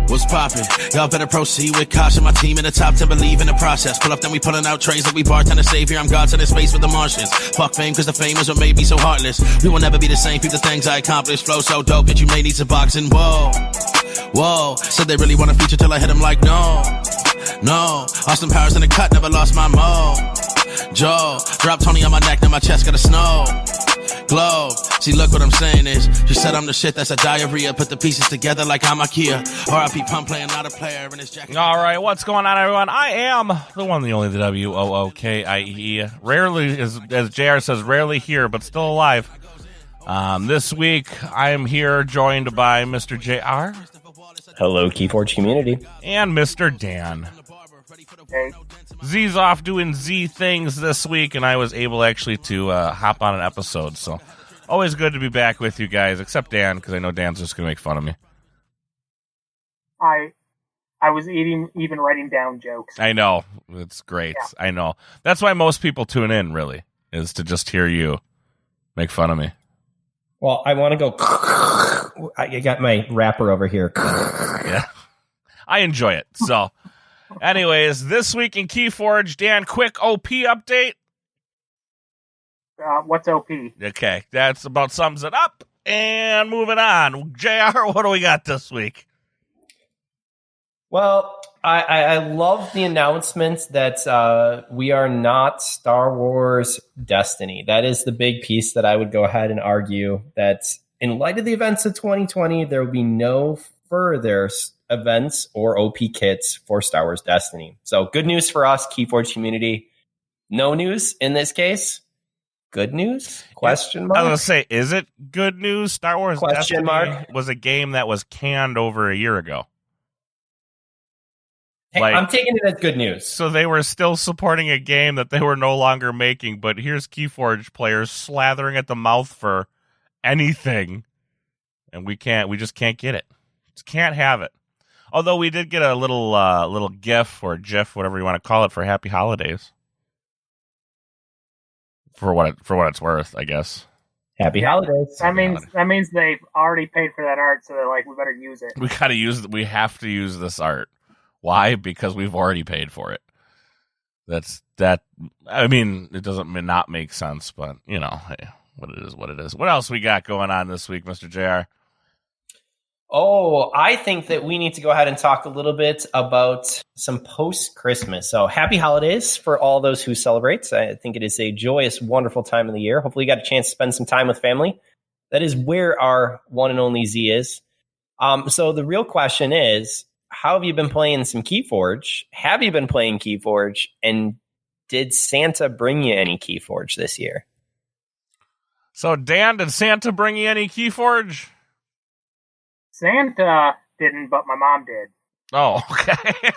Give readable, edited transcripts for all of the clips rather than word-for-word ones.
What's poppin'? Y'all better proceed with caution. My team in the top 10 believe in the process. Pull up, then we pulling out trays like we bartender savior. I'm God's in the space with the Martians. Fuck fame, cause the fame is what made me so heartless. We will never be the same, keep the things I accomplished. Flow so dope that you may need some boxing. Whoa, whoa. Said they really want a feature till I hit them like no. Austin Powers in the cut, never lost my Joe, drop Tony on my neck, now my chest got a snow globe. See, look what I'm saying is, she said I'm the shit that's a diarrhea. Put the pieces together like I'm Ikea. R.I.P. Pump playing, not a player in his jacket. All right, what's going on, everyone? I am the one, the only, the WOOKIE. Rarely, as JR says, rarely here, but still alive. This week, I am here joined by Mr. JR. Hello, Keyforge community. And Mr. Dan. Hey. Z's off doing Z things this week, and I was able actually to hop on an episode. So, always good to be back with you guys, except Dan, because I know Dan's just going to make fun of me. I was even writing down jokes. I know. It's great. Yeah. I know. That's why most people tune in, really, is to just hear you make fun of me. Well, I want to go... I got my rapper over here. Yeah. I enjoy it. So... Anyways, this week in Keyforge, Dan, quick OP update. What's OP? Okay, that's about sums it up. And moving on. JR, what do we got this week? Well, I love the announcement that we are not Star Wars Destiny. That is the big piece that I would go ahead and argue that in light of the events of 2020, there will be no further events or OP kits for Star Wars Destiny. So good news for us, Keyforge community. No news in this case. Good news? Question mark? I was going to say, is it good news? Star Wars Question Destiny mark? Was a game that was canned over a year ago. Hey, I'm taking it as good news. So they were still supporting a game that they were no longer making, but here's Keyforge players slathering at the mouth for anything, and we just can't get it. Just can't have it. Although we did get a little GIF or GIF, whatever you want to call it, for Happy Holidays. For what it's worth, I guess. Happy Holidays. That means they've already paid for that art, so they're like, we better use it. We have to use this art. Why? Because we've already paid for it. I mean, it doesn't not make sense, but hey, what it is, what it is. What else we got going on this week, Mr. JR? Oh, I think that we need to go ahead and talk a little bit about some post-Christmas. So happy holidays for all those who celebrate. I think it is a joyous, wonderful time of the year. Hopefully you got a chance to spend some time with family. That is where our one and only Z is. So the real question is, how have you been playing some Keyforge? Have you been playing Keyforge? And did Santa bring you any Keyforge this year? So Dan, did Santa bring you any Keyforge? Santa didn't, but my mom did. Oh, okay.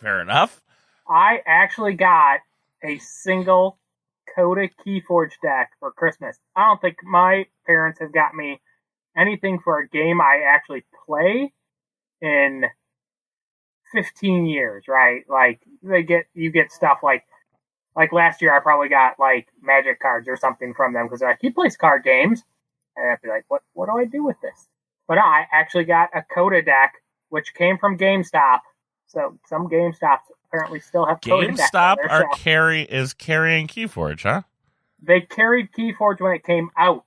Fair enough. I actually got a single Coda Keyforge deck for Christmas. I don't think my parents have got me anything for a game I actually play in 15 years, right? Like you get stuff like last year I probably got like Magic cards or something from them because they're like, he plays card games. And I'd be like, what do I do with this? But I actually got a Coda deck, which came from GameStop. So some GameStops apparently still have Coda decks. GameStop is carrying Keyforge, huh? They carried Keyforge when it came out,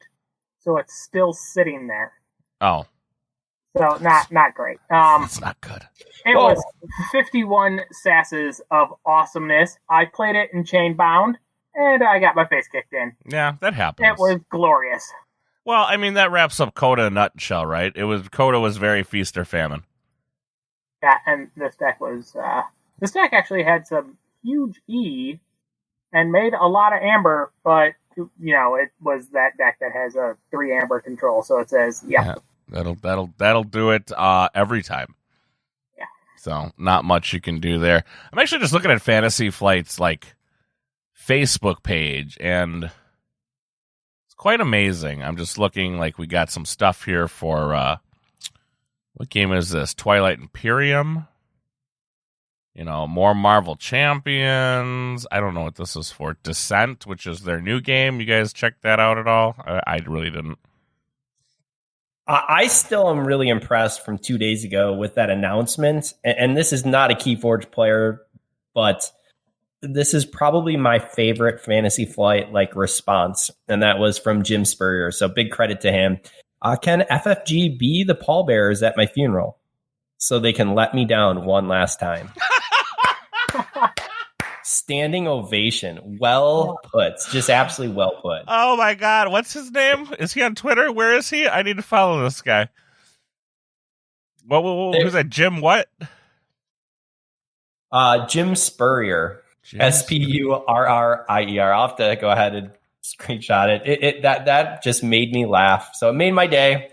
so it's still sitting there. Oh. So not great. It's not good. It was 51 sasses of awesomeness. I played it in Chainbound, and I got my face kicked in. Yeah, that happens. It was glorious. Well, I mean, that wraps up Coda in a nutshell, right? Coda was very feast or famine. Yeah, and this deck actually had some huge E and made a lot of amber, but it was that deck that has a 3 amber control, so it says yeah. That'll do it every time. Yeah. So not much you can do there. I'm actually just looking at Fantasy Flight's Facebook page, and it's quite amazing. I'm just looking, we got some stuff here for what game is this? Twilight Imperium. More Marvel Champions. I don't know what this is for. Descent, which is their new game. You guys checked that out at all? I really didn't. I still am really impressed from 2 days ago with that announcement. And this is not a Keyforge player, but this is probably my favorite Fantasy Flight response. And that was from Jim Spurrier. So big credit to him. Can FFG be the pallbearers at my funeral so they can let me down one last time? Standing ovation. Well put. Just absolutely well put. Oh my God. What's his name? Is he on Twitter? Where is he? I need to follow this guy. Who's that? Jim what? Jim Spurrier. Spurrier. I'll have to go ahead and screenshot it. That just made me laugh. So it made my day.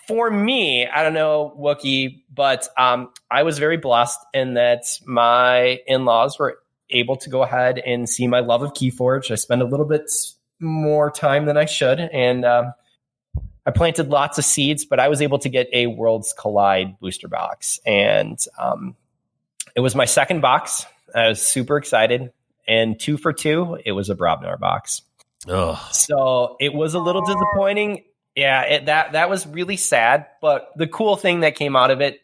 For me, I don't know, Wookie, but I was very blessed in that my in-laws were able to go ahead and see my love of Keyforge. I spent a little bit more time than I should, and I planted lots of seeds, but I was able to get a Worlds Collide booster box, and it was my second box. I was super excited, and 2 for 2, it was a Brobnar box. Ugh. So it was a little disappointing. Yeah, that was really sad. But the cool thing that came out of it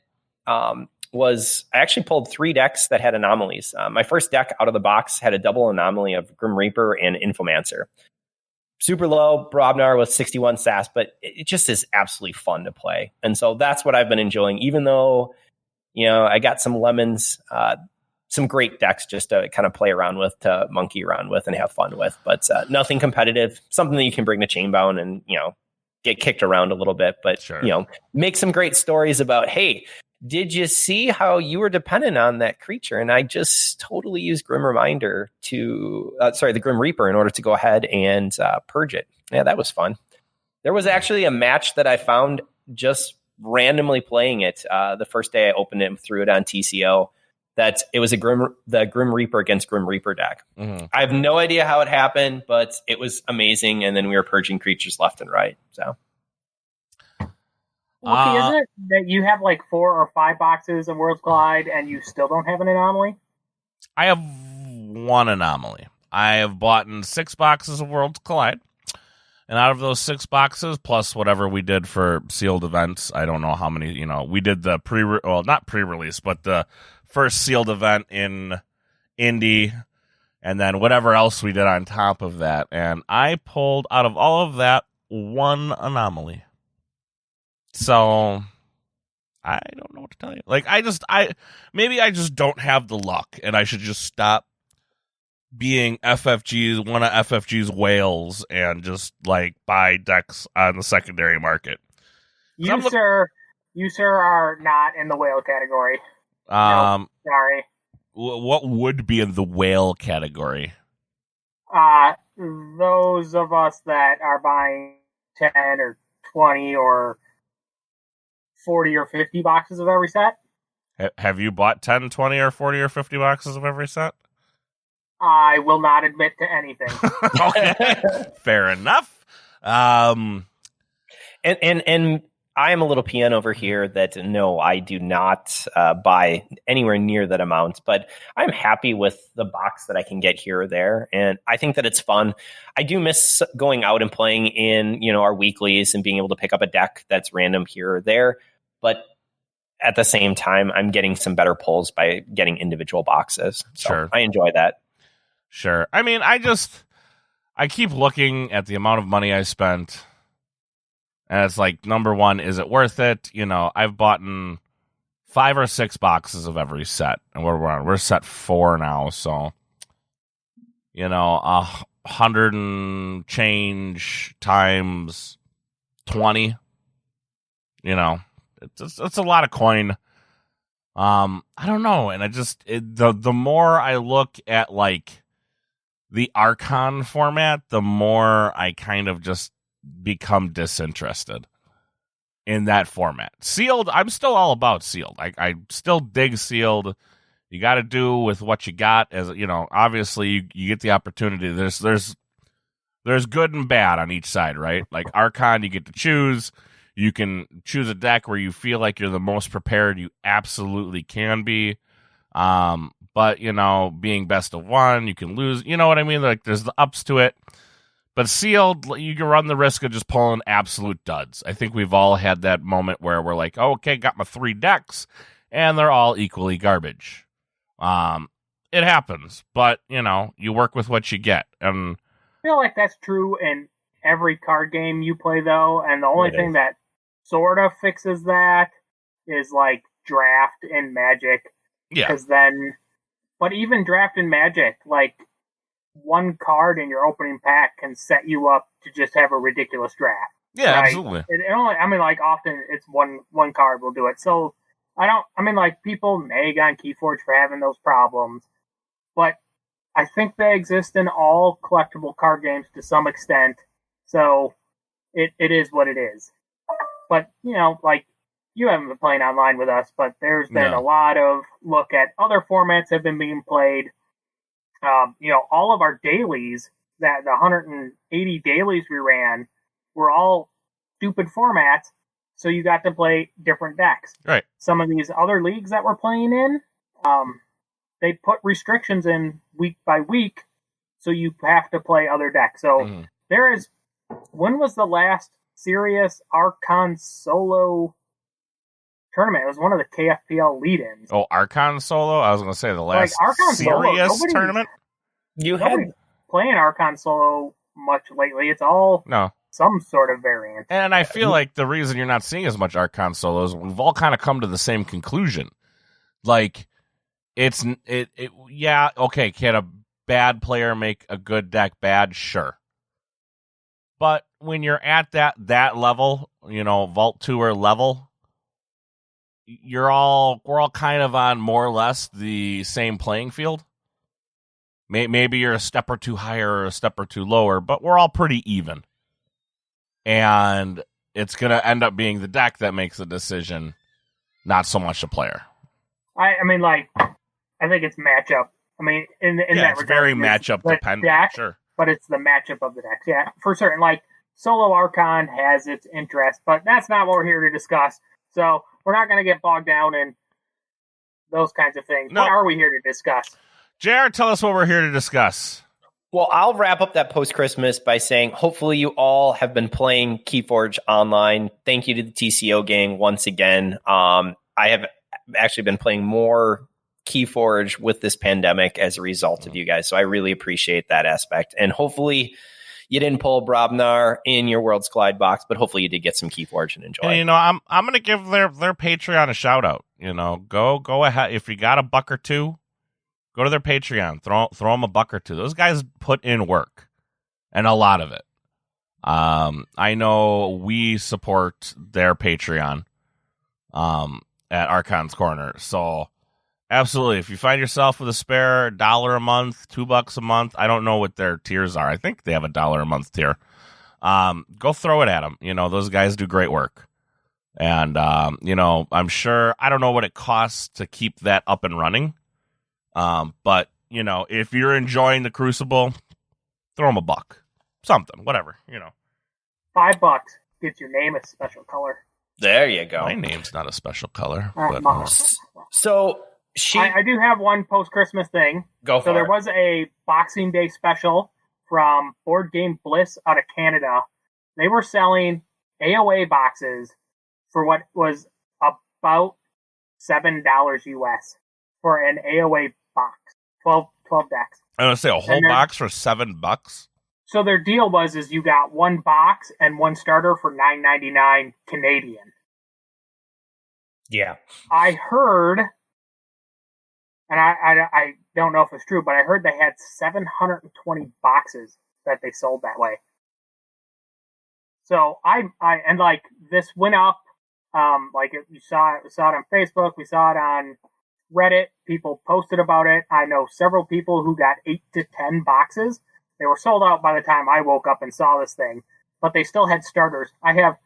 was I actually pulled 3 decks that had anomalies. My first deck out of the box had a double anomaly of Grim Reaper and Infomancer. Super low, Brobnar with 61 SAS, but it just is absolutely fun to play. And so that's what I've been enjoying, even though, I got some lemons, some great decks just to kind of play around with, to monkey around with and have fun with. But nothing competitive, something that you can bring to Chainbound and, get kicked around a little bit, but sure. Make some great stories about, hey, did you see how you were dependent on that creature? And I just totally used the Grim Reaper in order to go ahead and purge it. Yeah, that was fun. There was actually a match that I found just randomly playing it. The first day I opened it and threw it on TCO, that it was the Grim Reaper against Grim Reaper deck. Mm-hmm. I have no idea how it happened, but it was amazing. And then we were purging creatures left and right. So, is it that you have 4 or 5 boxes of Worlds Collide and you still don't have an anomaly? I have 1 anomaly. I have bought 6 boxes of Worlds Collide. And out of those 6 boxes, plus whatever we did for sealed events, I don't know how many, we did the not pre-release, but the first sealed event in Indy, and then whatever else we did on top of that. And I pulled out of all of that 1 anomaly. So I don't know what to tell you. Maybe I just don't have the luck, and I should just stop being one of FFG's whales and just buy decks on the secondary market. You sir are not in the whale category. Nope, sorry. What would be in the whale category? Those of us that are buying 10 or 20 or 40 or 50 boxes of every set. Have you bought 10, 20, or 40 or 50 boxes of every set? I will not admit to anything. Okay, fair enough. And I am a little peon over here that no, I do not buy anywhere near that amount, but I'm happy with the box that I can get here or there. And I think that it's fun. I do miss going out and playing in, our weeklies and being able to pick up a deck that's random here or there. But at the same time, I'm getting some better pulls by getting individual boxes. So sure. I enjoy that. Sure. I mean, I keep looking at the amount of money I spent. And it's number one, is it worth it? I've bought 5 or 6 boxes of every set. And we're set 4 now. So, 100 and change times 20. It's a lot of coin. I don't know. And the more I look at the Archon format, the more I kind of just become disinterested in that format. Sealed, I'm still all about sealed. I still dig sealed. You got to do with what you got. As obviously you get the opportunity. There's good and bad on each side, right? Archon, you get to choose. You can choose a deck where you feel like you're the most prepared. You absolutely can be. But being best of one, you can lose. You know what I mean? There's the ups to it. But sealed, you can run the risk of just pulling absolute duds. I think we've all had that moment where we're like, oh, okay, got my 3 decks, and they're all equally garbage. It happens, but, you work with what you get. And I feel like that's true in every card game you play, though, and the only thing that sort of fixes that is, like, draft in Magic. Yeah. Because but even draft in Magic, like, one card in your opening pack can set you up to just have a ridiculous draft. Yeah, right? absolutely. Often it's one card will do it. So, people nag on Keyforge for having those problems, but I think they exist in all collectible card games to some extent. So, it is what it is. But, you haven't been playing online with us, but there's been a lot of look at other formats have been being played. All of our dailies, the 180 dailies we ran, were all stupid formats, so you got to play different decks. Right. Some of these other leagues that we're playing in, they put restrictions in week by week, so you have to play other decks. So when was the last serious Archon solo tournament? It was one of the KFPL lead-ins. Oh, Archon solo? I was going to say the last Archon serious tournament? Nobody's playing Archon solo much lately. It's all some sort of variant. And I feel like the reason you're not seeing as much Archon solos, we've all kind of come to the same conclusion. Like, can a bad player make a good deck bad? Sure. But when you're at that level, Vault Tour level, we're all kind of on more or less the same playing field. Maybe you're a step or two higher or a step or two lower, but we're all pretty even. And it's going to end up being the deck that makes the decision, not so much the player. I think it's matchup. In that it's regard, very matchup dependent. Deck, sure. But it's the matchup of the decks. Yeah, for certain. Like, solo Archon has its interest, but that's not what we're here to discuss. So we're not going to get bogged down in those kinds of things. No. What are we here to discuss? JR, tell us what we're here to discuss. Well, I'll wrap up that post-Christmas by saying hopefully you all have been playing Keyforge online. Thank you to the TCO gang once again. I have actually been playing more Keyforge with this pandemic as a result of you guys, so I really appreciate that aspect. And hopefully you didn't pull Brobnar in your Worlds Collide box, but hopefully you did get some Keyforge and enjoy. And, I'm going to give their Patreon a shout-out. Go ahead. If you got $1 or $2, go to their Patreon. Throw them $1 or $2. Those guys put in work, and a lot of it. I know we support their Patreon at Archon's Corner. So, absolutely, if you find yourself with a spare $1 a month, $2 a month, I don't know what their tiers are. I think they have a $1 a month tier. Go throw it at them. Those guys do great work. And, I'm sure, I don't know what it costs to keep that up and running. But, if you're enjoying the Crucible, throw them $1. Something, whatever, $5 gets your name a special color. There you go. My name's not a special color. So I do have one post-Christmas thing. Go for it. So there was a Boxing Day special from Board Game Bliss out of Canada. They were selling AOA boxes for what was about $7 US for an AOA box. 12 decks. I'm going to say a whole box for $7. So their deal was you got one box and one starter for $9.99 Canadian. Yeah. I heard, and I don't know if it's true, but I heard they had 720 boxes that they sold that way. So this went up. You saw it on Facebook, we saw it on Reddit. People posted about it. I know several people who got 8 to 10 boxes. They were sold out by the time I woke up and saw this thing, but they still had starters. I have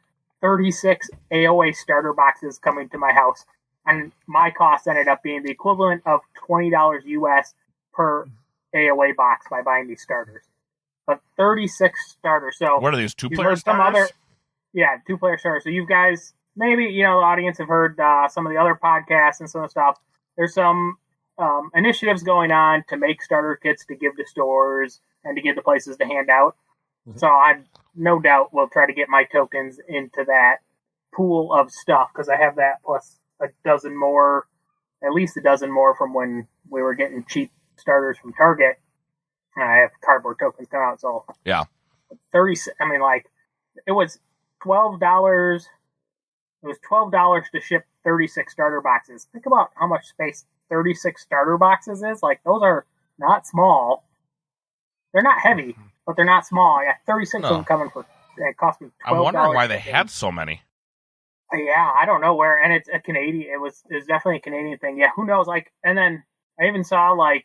36 AOA starter boxes coming to my house, and my cost ended up being the equivalent of $20 US per AOA box by buying these starters. But 36 starters. So what are these, 2-player starters? 2-player starters. So you guys, maybe, the audience have heard some of the other podcasts and some of the stuff. There's some initiatives going on to make starter kits to give to stores and to give to places to hand out. So I no doubt will try to get my tokens into that pool of stuff because I have that plus at least a dozen more from when we were getting cheap starters from Target. And I have cardboard tokens come out, so Yeah. 30. I mean, like it was $12. It was $12 to ship 36 starter boxes. Think about how much space 36 starter boxes is. Like those are not small. They're not heavy, but they're not small. I got 36 of them coming for. It cost me $12. I'm wondering why they had so many. Yeah, I don't know where, and it's a Canadian. It was definitely a Canadian thing. Yeah, who knows? Like, and then I even saw like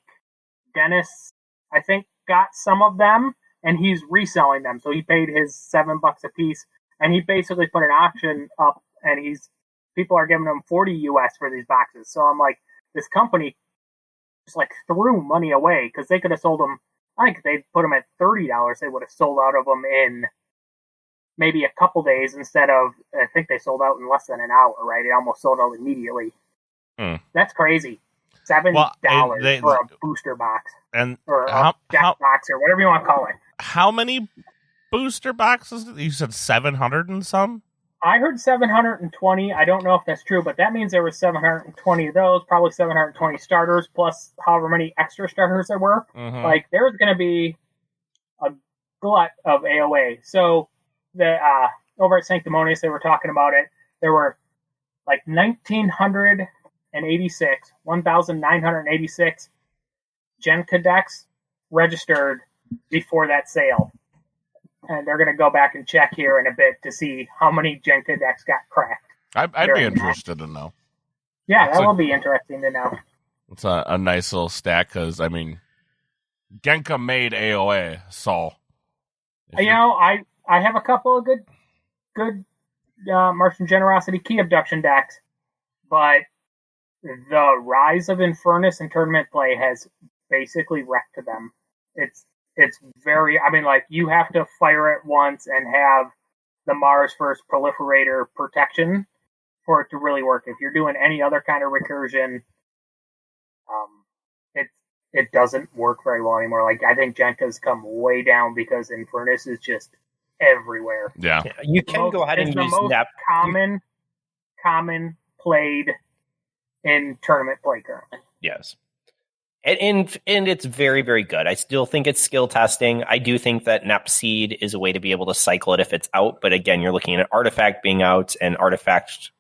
Dennis, I think, got some of them, and he's reselling them. So he paid his $7 a piece, and he basically put an auction up, and people are giving him 40 US for these boxes. So I'm like, this company just like threw money away because they could have sold them. I think if they put them at $30, they would have sold out of them in maybe a couple days instead of, I think they sold out in less than an hour, right? It almost sold out immediately. That's crazy. $7 for a booster box. And or a jack box or whatever you want to call it. How many booster boxes? You said 700 and some? I heard 720. I don't know if that's true, but that means there were 720 of those, probably 720 starters, plus however many extra starters there were. Mm-hmm. Like, there's going to be a glut of AOA. So, over at Sanctimonious, they were talking about it. There were like 1,986 Genka decks registered before that sale. And they're going to go back and check here in a bit to see how many Genka decks got cracked. I'd be interested to know. Yeah, that will be interesting to know. It's a nice little stack because, I mean, Genka made AOA, so... I have a couple of good Martian Generosity Key Abduction decks, but the rise of Infernus in tournament play has basically wrecked them. It's very, I mean, like, you have to fire it once and have the Mars First Proliferator protection for it to really work. If you're doing any other kind of recursion, it doesn't work very well anymore. Like, I think Genka's come way down because Infernus is just everywhere. Yeah. You can go ahead and use the most common played in tournament play currently. Yes. And it's very, very good. I still think it's skill testing. I do think that Nepseed is a way to be able to cycle it if it's out. But again, you're looking at Artifact being out and Artifact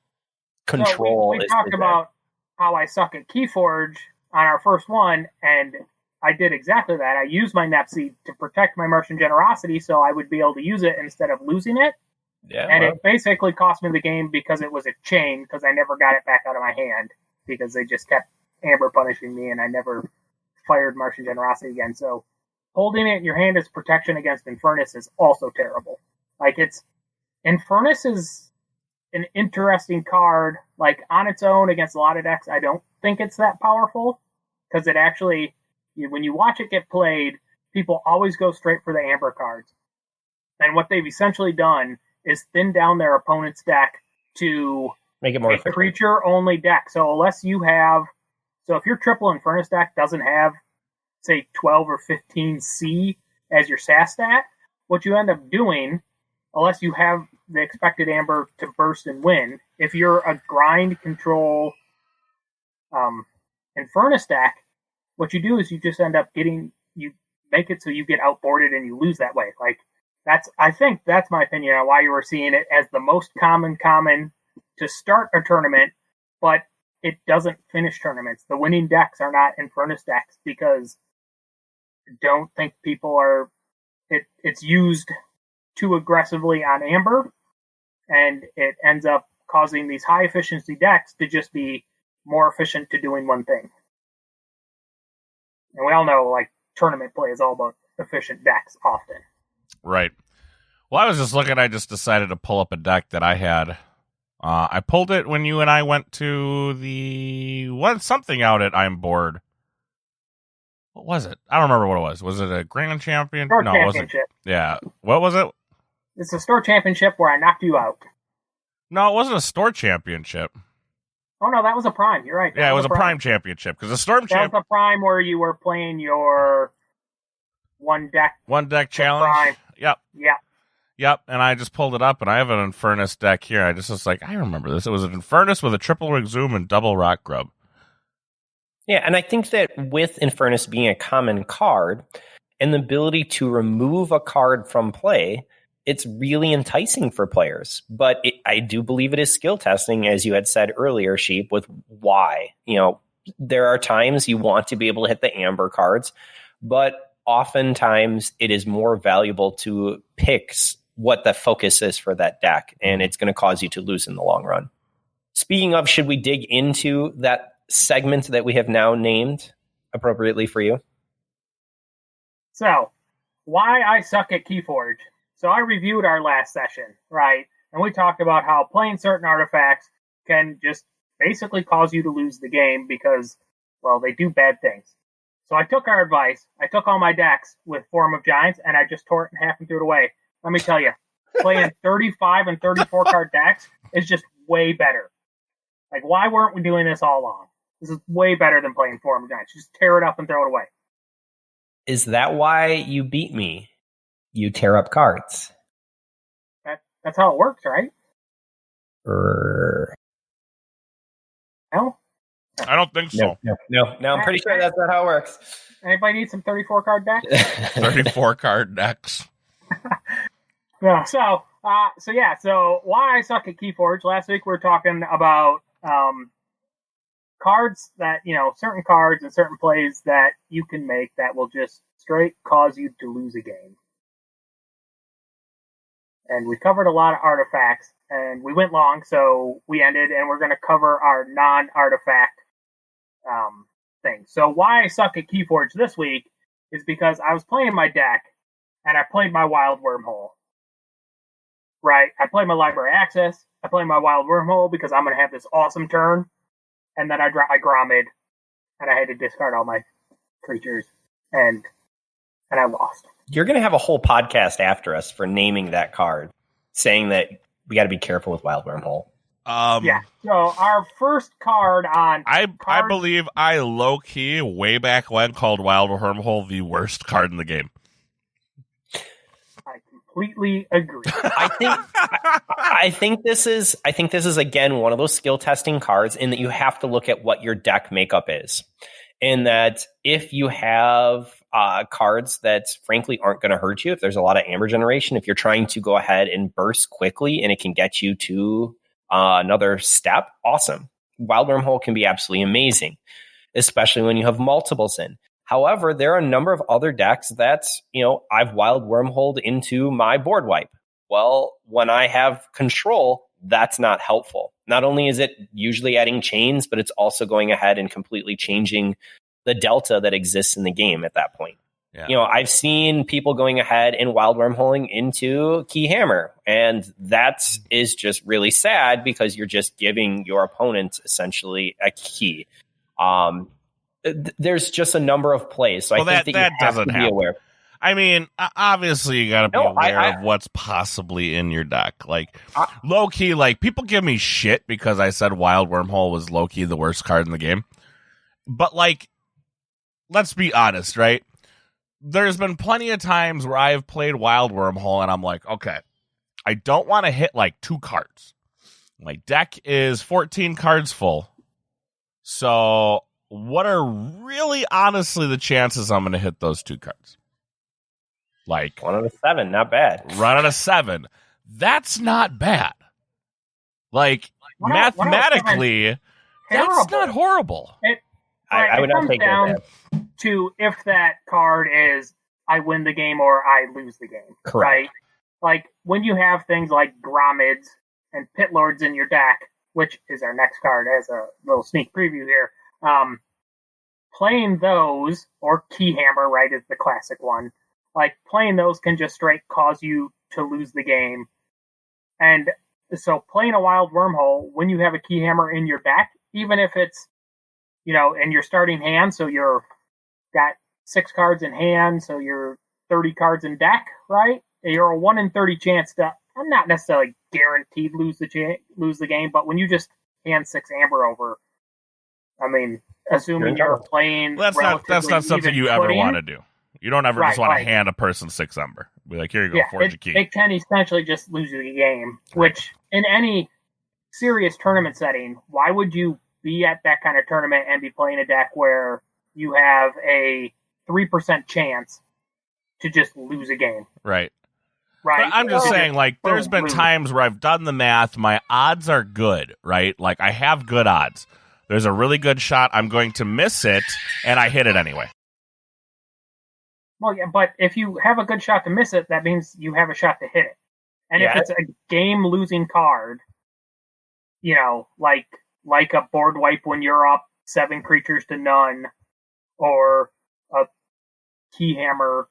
control. So we talked about how I suck at Keyforge on our first one, and I did exactly that. I used my Nepseed to protect my Martian Generosity so I would be able to use it instead of losing it. Yeah, and it basically cost me the game because it was a chain because I never got it back out of my hand because they just kept Amber punishing me, and I never fired Martian Generosity again. So holding it in your hand as protection against Infernus is also terrible. Like, Infernus is an interesting card. Like, on its own against a lot of decks, I don't think it's that powerful because it actually, when you watch it get played, people always go straight for the Amber cards. And what they've essentially done is thin down their opponent's deck to make it more a creature-only deck. So if your triple Infernus deck doesn't have, say, 12 or 15 C as your SAS stat, what you end up doing, unless you have the expected Amber to burst and win, if you're a grind control Infernus deck, what you do is you just end up you make it so you get outboarded and you lose that way. Like, I think that's my opinion on why you were seeing it as the most common to start a tournament, but it doesn't finish tournaments. The winning decks are not Infernus decks because I don't think people are... It's used too aggressively on Amber, and it ends up causing these high-efficiency decks to just be more efficient to doing one thing. And we all know, like, tournament play is all about efficient decks often. Right. Well, I was just looking. I just decided to pull up a deck that I had. I pulled it when you and I went to something out at I'm Bored. What was it? I don't remember what it was. Was it a Grand Champion? Store Championship. Yeah. What was it? It's a Store Championship where I knocked you out. No, it wasn't a Store Championship. Oh, no, that was a Prime. You're right. Yeah, it was a Prime Championship. Because the Storm Champ... That was a Prime where you were playing your one deck challenge. Yep. Yeah. Yep, and I just pulled it up, and I have an Infernus deck here. I just was like, I remember this. It was an Infernus with a triple Exhume and double Rock Grub. Yeah, and I think that with Infernus being a common card and the ability to remove a card from play, it's really enticing for players. But I do believe it is skill testing, as you had said earlier, Sheep, with why. There are times you want to be able to hit the amber cards, but oftentimes it is more valuable to pick what the focus is for that deck, and it's going to cause you to lose in the long run. Speaking of, should we dig into that segment that we have now named appropriately for you? So, why I suck at Keyforge. So I reviewed our last session, right? And we talked about how playing certain artifacts can just basically cause you to lose the game because, well, they do bad things. So I took our advice. I took all my decks with Forum of Giants, and I just tore it in half and threw it away. Let me tell you, playing 35 and 34 card decks is just way better. Like, why weren't we doing this all along? This is way better than playing Forum of Giants. Just tear it up and throw it away. Is that why you beat me? You tear up cards. That's how it works, right? No? I don't think so. No, I'm pretty sure that's not how it works. Anybody need some 34 card decks? 34 card decks. No. So why I suck at Keyforge. Last week we were talking about cards that, certain cards and certain plays that you can make that will just straight cause you to lose a game. And we covered a lot of artifacts, and we went long, so we ended, and we're going to cover our non-artifact things. So why I suck at Keyforge this week is because I was playing my deck, and I played my Wild Wormhole. Right? I played my Library Access, I played my Wild Wormhole because I'm going to have this awesome turn, and then I dropped my Gromid, and I had to discard all my creatures, and I lost. You're going to have a whole podcast after us for naming that card, saying that we got to be careful with Wild Wormhole. Yeah. So our first card on... I believe I low-key, way back when, called Wild Wormhole the worst card in the game. I completely agree. I think this is again one of those skill testing cards in that you have to look at what your deck makeup is. And that if you have cards that frankly aren't going to hurt you, if there's a lot of amber generation, if you're trying to go ahead and burst quickly and it can get you to another step, awesome. Wild Wormhole can be absolutely amazing, especially when you have multiples in. However, there are a number of other decks that, I've Wild Wormholed into my board wipe. Well, when I have control, that's not helpful. Not only is it usually adding chains, but it's also going ahead and completely changing the delta that exists in the game at that point. Yeah. I've seen people going ahead and Wild Wormholing into Keyhammer, and that is just really sad because you're just giving your opponent essentially a key. There's just a number of plays, so I think that you have to be aware. I mean, obviously you got to be aware of what's possibly in your deck. Like, low-key, people give me shit because I said Wild Wormhole was low-key the worst card in the game. But, let's be honest, right? There's been plenty of times where I've played Wild Wormhole and I'm like, okay, I don't want to hit, 2 cards. My deck is 14 cards full. So, what are really, honestly, the chances I'm going to hit those 2 cards? 1 out of 7, not bad. 1 out of 7. That's not bad. Mathematically, that's not horrible. I would not take that. To if that card is I win the game or I lose the game. Correct. Right? When you have things like Gromids and Pit Lords in your deck, which is our next card as a little sneak preview here, playing those, or Keyhammer, right, is the classic one. Playing those can just straight cause you to lose the game. And so playing a Wild Wormhole, when you have a Keyhammer in your deck, even if it's, in your starting hand, so you're got 6 cards in hand, so you're 30 cards in deck, right? You're a 1 in 30 chance to, I'm not necessarily guaranteed lose the game, but when you just hand 6 amber over, I mean, assuming you're playing... That's not something you ever want to do. You don't ever just want to hand a person 6 amber. Be like, here you go, forge a key. It can essentially just lose you the game, which in any serious tournament setting, why would you be at that kind of tournament and be playing a deck where you have a 3% chance to just lose a game? Right. Right. But I'm just saying, like, there's been times where I've done the math, my odds are good, right? Like, I have good odds. There's a really good shot, I'm going to miss it, and I hit it anyway. Well, yeah, but if you have a good shot to miss it, that means you have a shot to hit it. And if it's a game-losing card, you know, like a board wipe when you're up 7 creatures to none, or a Keyhammer,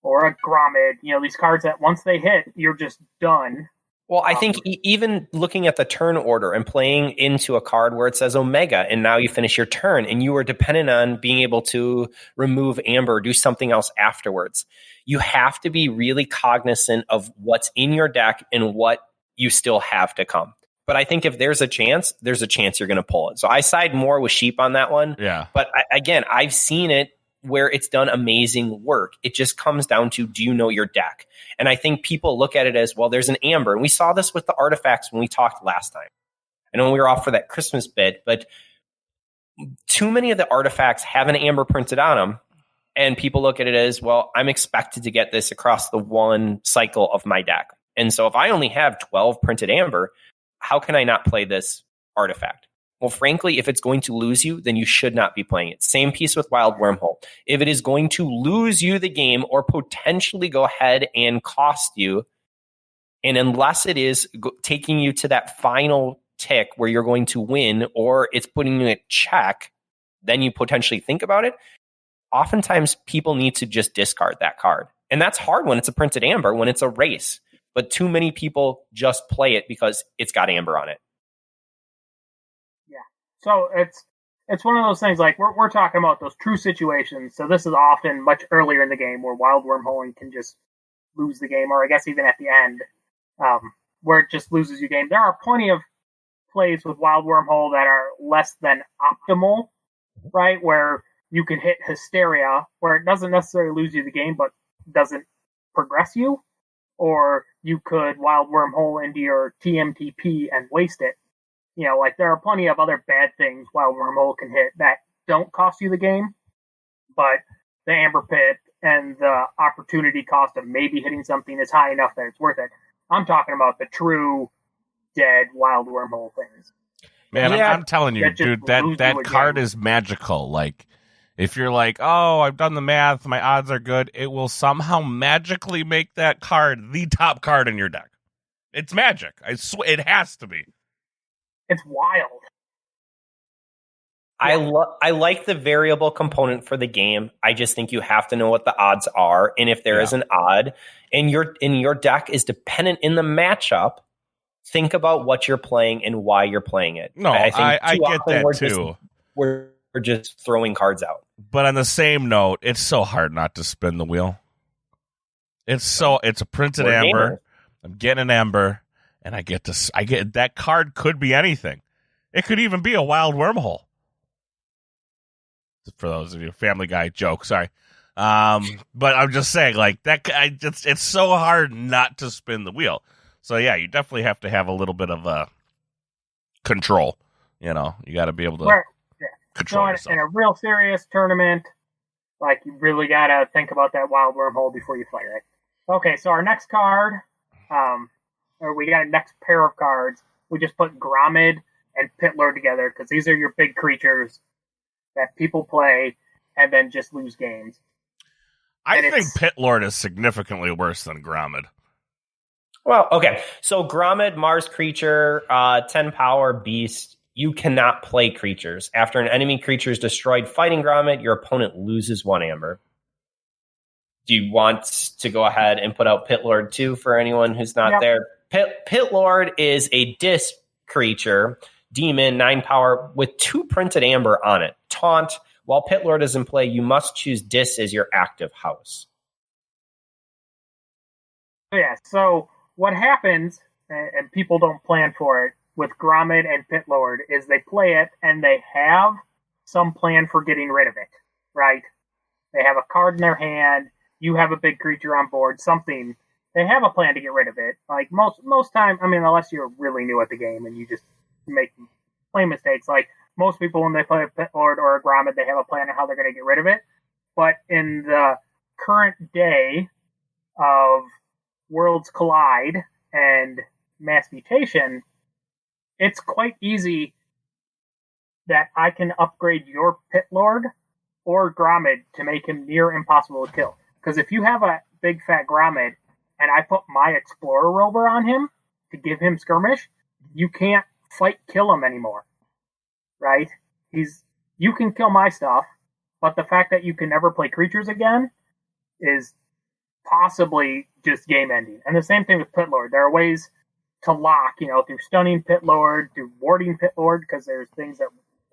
or a Grommet, you know, these cards that once they hit, you're just done. Well, I think even looking at the turn order and playing into a card where it says Omega, and now you finish your turn, and you are dependent on being able to remove Amber or do something else afterwards. You have to be really cognizant of what's in your deck and what you still have to come. But I think if there's a chance you're going to pull it. So I side more with Sheep on that one. Yeah. But again, I've seen it where it's done amazing work. It just comes down to, do you know your deck? And I think people look at it as, well, there's an Amber. And we saw this with the artifacts when we talked last time. I know we were off for that Christmas bit, but too many of the artifacts have an Amber printed on them. And people look at it as, well, I'm expected to get this across the one cycle of my deck. And so if I only have 12 printed Amber, how can I not play this artifact? Well, frankly, if it's going to lose you, then you should not be playing it. Same piece with Wild Wormhole. If it is going to lose you the game or potentially go ahead and cost you, and unless it is taking you to that final tick where you're going to win or it's putting you at check, then you potentially think about it. Oftentimes, people need to just discard that card. And that's hard when it's a printed Amber, when it's a race. But too many people just play it because it's got Amber on it. So it's one of those things, like we're talking about those true situations. So this is often much earlier in the game where Wild Wormholing can just lose the game, or I guess even at the end, where it just loses you game. There are plenty of plays with Wild Wormhole that are less than optimal, right? Where you can hit Hysteria, where it doesn't necessarily lose you the game, but doesn't progress you. Or you could Wild Wormhole into your TMTP and waste it. You know, like there are plenty of other bad things Wild Wormhole can hit that don't cost you the game, but the Amber Pit and the opportunity cost of maybe hitting something is high enough that it's worth it. I'm talking about the true dead Wild Wormhole things. Man, I'm telling you, dude, that card is magical. Like, if you're like, oh, I've done the math, my odds are good, it will somehow magically make that card the top card in your deck. It's magic. I swear, it has to be. It's wild. I like the variable component for the game. I just think you have to know what the odds are, and if there is an odd, and your deck is dependent in the matchup, think about what you're playing and why you're playing it. No, I get that too. We're just throwing cards out. But on the same note, it's so hard not to spin the wheel. It's a printed Amber. Gamers. I'm getting an Amber. And I get that card could be anything. It could even be a Wild Wormhole. For those of you, Family Guy joke, sorry. But I'm just saying, like that. It's so hard not to spin the wheel. So yeah, you definitely have to have a little bit of control. You know, you got to be able to control yourself. In a real serious tournament, like you really got to think about that Wild Wormhole before you play it. Okay, so our next card. Or we got a next pair of cards. We just put Grommet and Pitlord together because these are your big creatures that people play and then just lose games. I think Pitlord is significantly worse than Grommet. Well, okay. So Grommet, Mars creature, 10 power, beast. You cannot play creatures. After an enemy creature is destroyed fighting Grommet, your opponent loses 1 Amber. Do you want to go ahead and put out Pitlord too for anyone who's not there? Pitlord is a disc creature, demon, 9 power, with 2 printed Amber on it. Taunt. While Pitlord is in play, you must choose disc as your active house. Yeah, so what happens, and people don't plan for it, with Grommet and Pitlord, is they play it and they have some plan for getting rid of it, right? They have a card in their hand, you have a big creature on board, something, they have a plan to get rid of it. Like most time, I mean, unless you're really new at the game and you just make plain mistakes. Like most people, when they play a Pit Lord or a Grommet, they have a plan on how they're going to get rid of it. But in the current day of Worlds Collide and Mass Mutation, it's quite easy that I can upgrade your Pit Lord or Grommet to make him near impossible to kill. Because if you have a big fat Grommet and I put my Explorer Rover on him to give him skirmish, you can't kill him anymore. Right? You can kill my stuff, but the fact that you can never play creatures again is possibly just game ending. And the same thing with Pit Lord. There are ways to lock, through stunning Pit Lord, through warding Pit Lord, because there's things that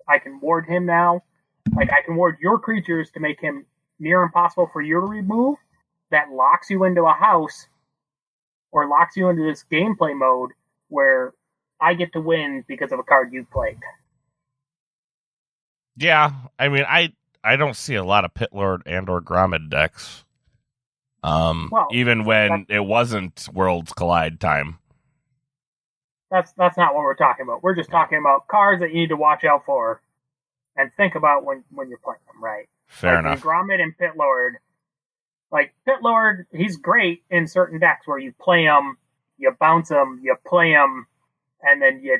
I can ward him now. Like I can ward your creatures to make him near impossible for you to remove. That locks you into a house or locks you into this gameplay mode where I get to win because of a card you played. Yeah, I mean, I don't see a lot of Pit Lord and or Grommet decks. Even when it wasn't Worlds Collide time. That's not what we're talking about. We're just talking about cards that you need to watch out for and think about when you're playing them, right? Fair enough. Grommet and Pit Lord. Like, Pit Lord, he's great in certain decks where you play him, you bounce him, you play him, and then you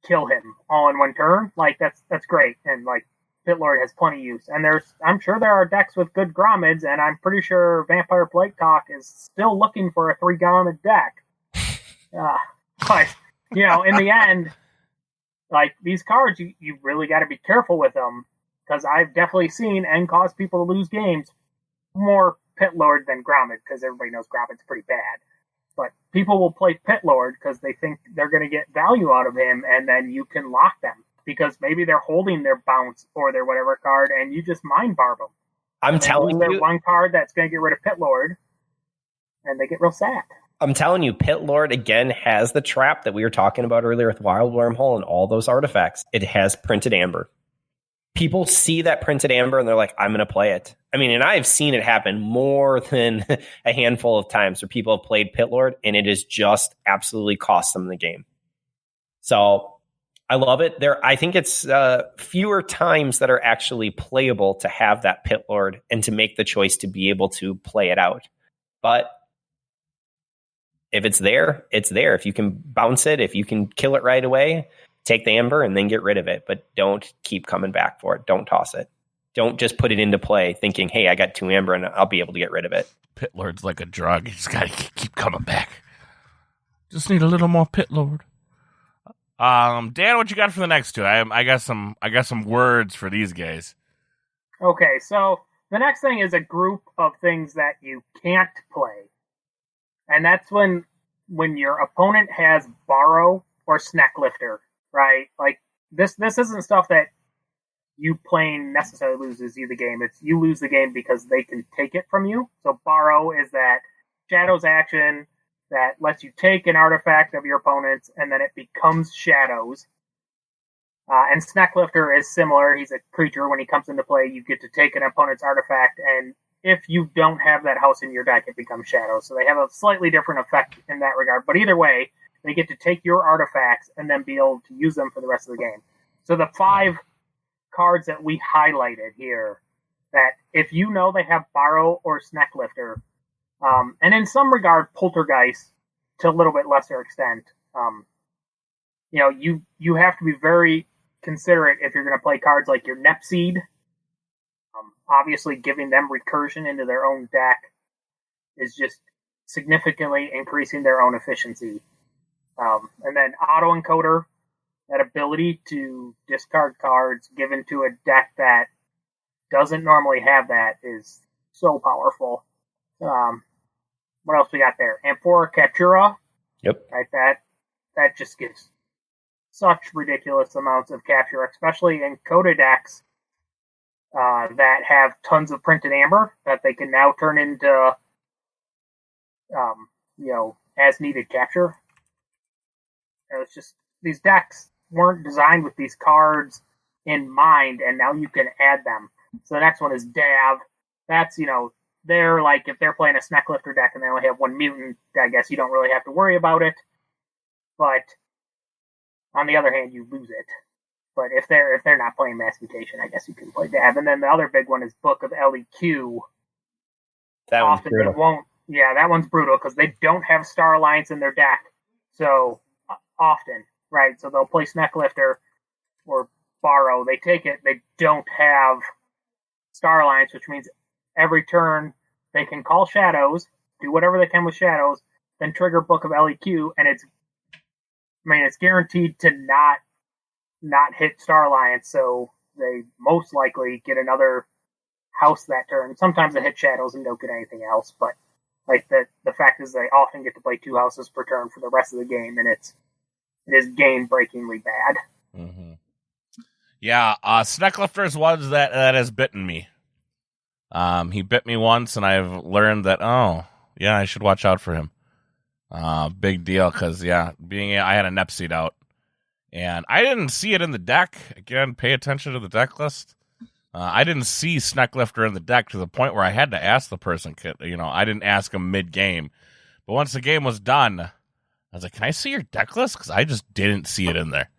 kill him all in one turn. Like, that's great. And, like, Pit Lord has plenty of use. And I'm sure there are decks with good Grommets, and I'm pretty sure Vampire Plague Talk is still looking for a 3 Grommet deck. But, in the end, like, these cards, you really got to be careful with them, because I've definitely seen and caused people to lose games more Pit Lord than Grommet, because everybody knows Grommet's pretty bad. But people will play Pit Lord because they think they're going to get value out of him, and then you can lock them, because maybe they're holding their bounce or their whatever card, and you just mind barb them. I'm telling you, one card that's going to get rid of Pit Lord, and they get real sad. I'm telling you, Pit Lord, again, has the trap that we were talking about earlier with Wild Wormhole and all those artifacts. It has printed amber. People see that printed amber and they're like, I'm going to play it. I mean, and I've seen it happen more than a handful of times where people have played Pit Lord and it has just absolutely cost them the game. So I love it. I think it's fewer times that are actually playable to have that Pit Lord and to make the choice to be able to play it out. But if it's there, it's there. If you can bounce it, if you can kill it right away, take the amber and then get rid of it. But don't keep coming back for it. Don't toss it. Don't just put it into play thinking, hey, I got 2 amber and I'll be able to get rid of it. Pit Lord's like a drug. You just got to keep coming back. Just need a little more Pit Lord. Dan, what you got for the next two? I got some words for these guys. Okay, so the next thing is a group of things that you can't play. And that's when your opponent has Borrow or Snack Lifter, right? Like, this isn't stuff that you playing necessarily loses you the game. It's you lose the game because they can take it from you. So Borrow is that Shadows action that lets you take an artifact of your opponent's and then it becomes Shadows. And Snack Lifter is similar. He's a creature. When he comes into play, you get to take an opponent's artifact, and if you don't have that house in your deck, it becomes Shadows. So they have a slightly different effect in that regard. But either way, they get to take your artifacts and then be able to use them for the rest of the game. So the 5 cards that we highlighted here, that if you know they have Borrow or Snack Lifter, and in some regard, Poltergeist to a little bit lesser extent, you have to be very considerate if you're going to play cards like your Nepseed. Obviously, giving them recursion into their own deck is just significantly increasing their own efficiency. And then Auto Encoder, that ability to discard cards given to a deck that doesn't normally have that, is so powerful. What else we got there? Amphora Captura. Yep. Right, that just gives such ridiculous amounts of capture, especially in Coda decks that have tons of printed amber that they can now turn into, as needed capture. It's just, these decks weren't designed with these cards in mind, and now you can add them. So the next one is Dav. That's, they're like, if they're playing a Snack Lifter deck and they only have one mutant, I guess you don't really have to worry about it. But on the other hand, you lose it. But if they're not playing Mass Mutation, I guess you can play Dab. And then the other big one is Book of LEQ. That one's brutal. That one's brutal because they don't have Star Alliance in their deck. So often, right? So they'll play Snack Lifter or Borrow. They take it. They don't have Star Alliance, which means every turn they can call Shadows, do whatever they can with Shadows, then trigger Book of LEQ, and it's guaranteed to not hit Star Alliance, so they most likely get another house that turn. Sometimes they hit Shadows and don't get anything else, but like the fact is they often get to play 2 houses per turn for the rest of the game, and it is game-breakingly bad. Mm-hmm. Yeah, Snecklifter is one that has bitten me. He bit me once, and I've learned that, I should watch out for him. Big deal, because, I had a Nepseed out. And I didn't see it in the deck. Again, pay attention to the deck list. I didn't see Snecklifter in the deck to the point where I had to ask the person. I didn't ask him mid-game. But once the game was done, I was like, can I see your deck list? Because I just didn't see it in there.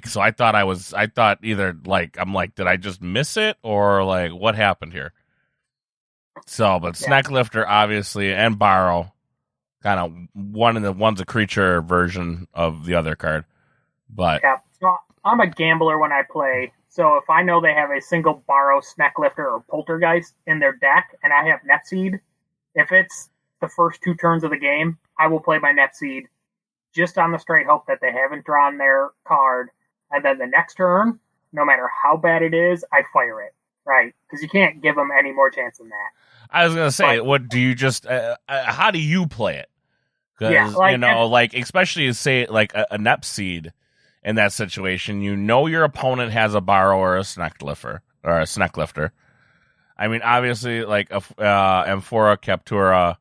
So I thought either, did I just miss it? Or, what happened here? So, but Snecklifter, obviously, and Borrow, kind of one's a creature version of the other card. But so I'm a gambler when I play. So if I know they have a single Borrow, Snecklifter, or Poltergeist in their deck, and I have Nepseed, if it's the first 2 turns of the game, I will play my Nepseed just on the straight hope that they haven't drawn their card, and then the next turn, no matter how bad it is, I fire it, right? Because you can't give them any more chance than that. I was going to say, what do you just, how do you play it? Because, especially say, a Nepseed, in that situation, your opponent has a Borrow or a Snecklifter. I mean, obviously, Amphora, Captura,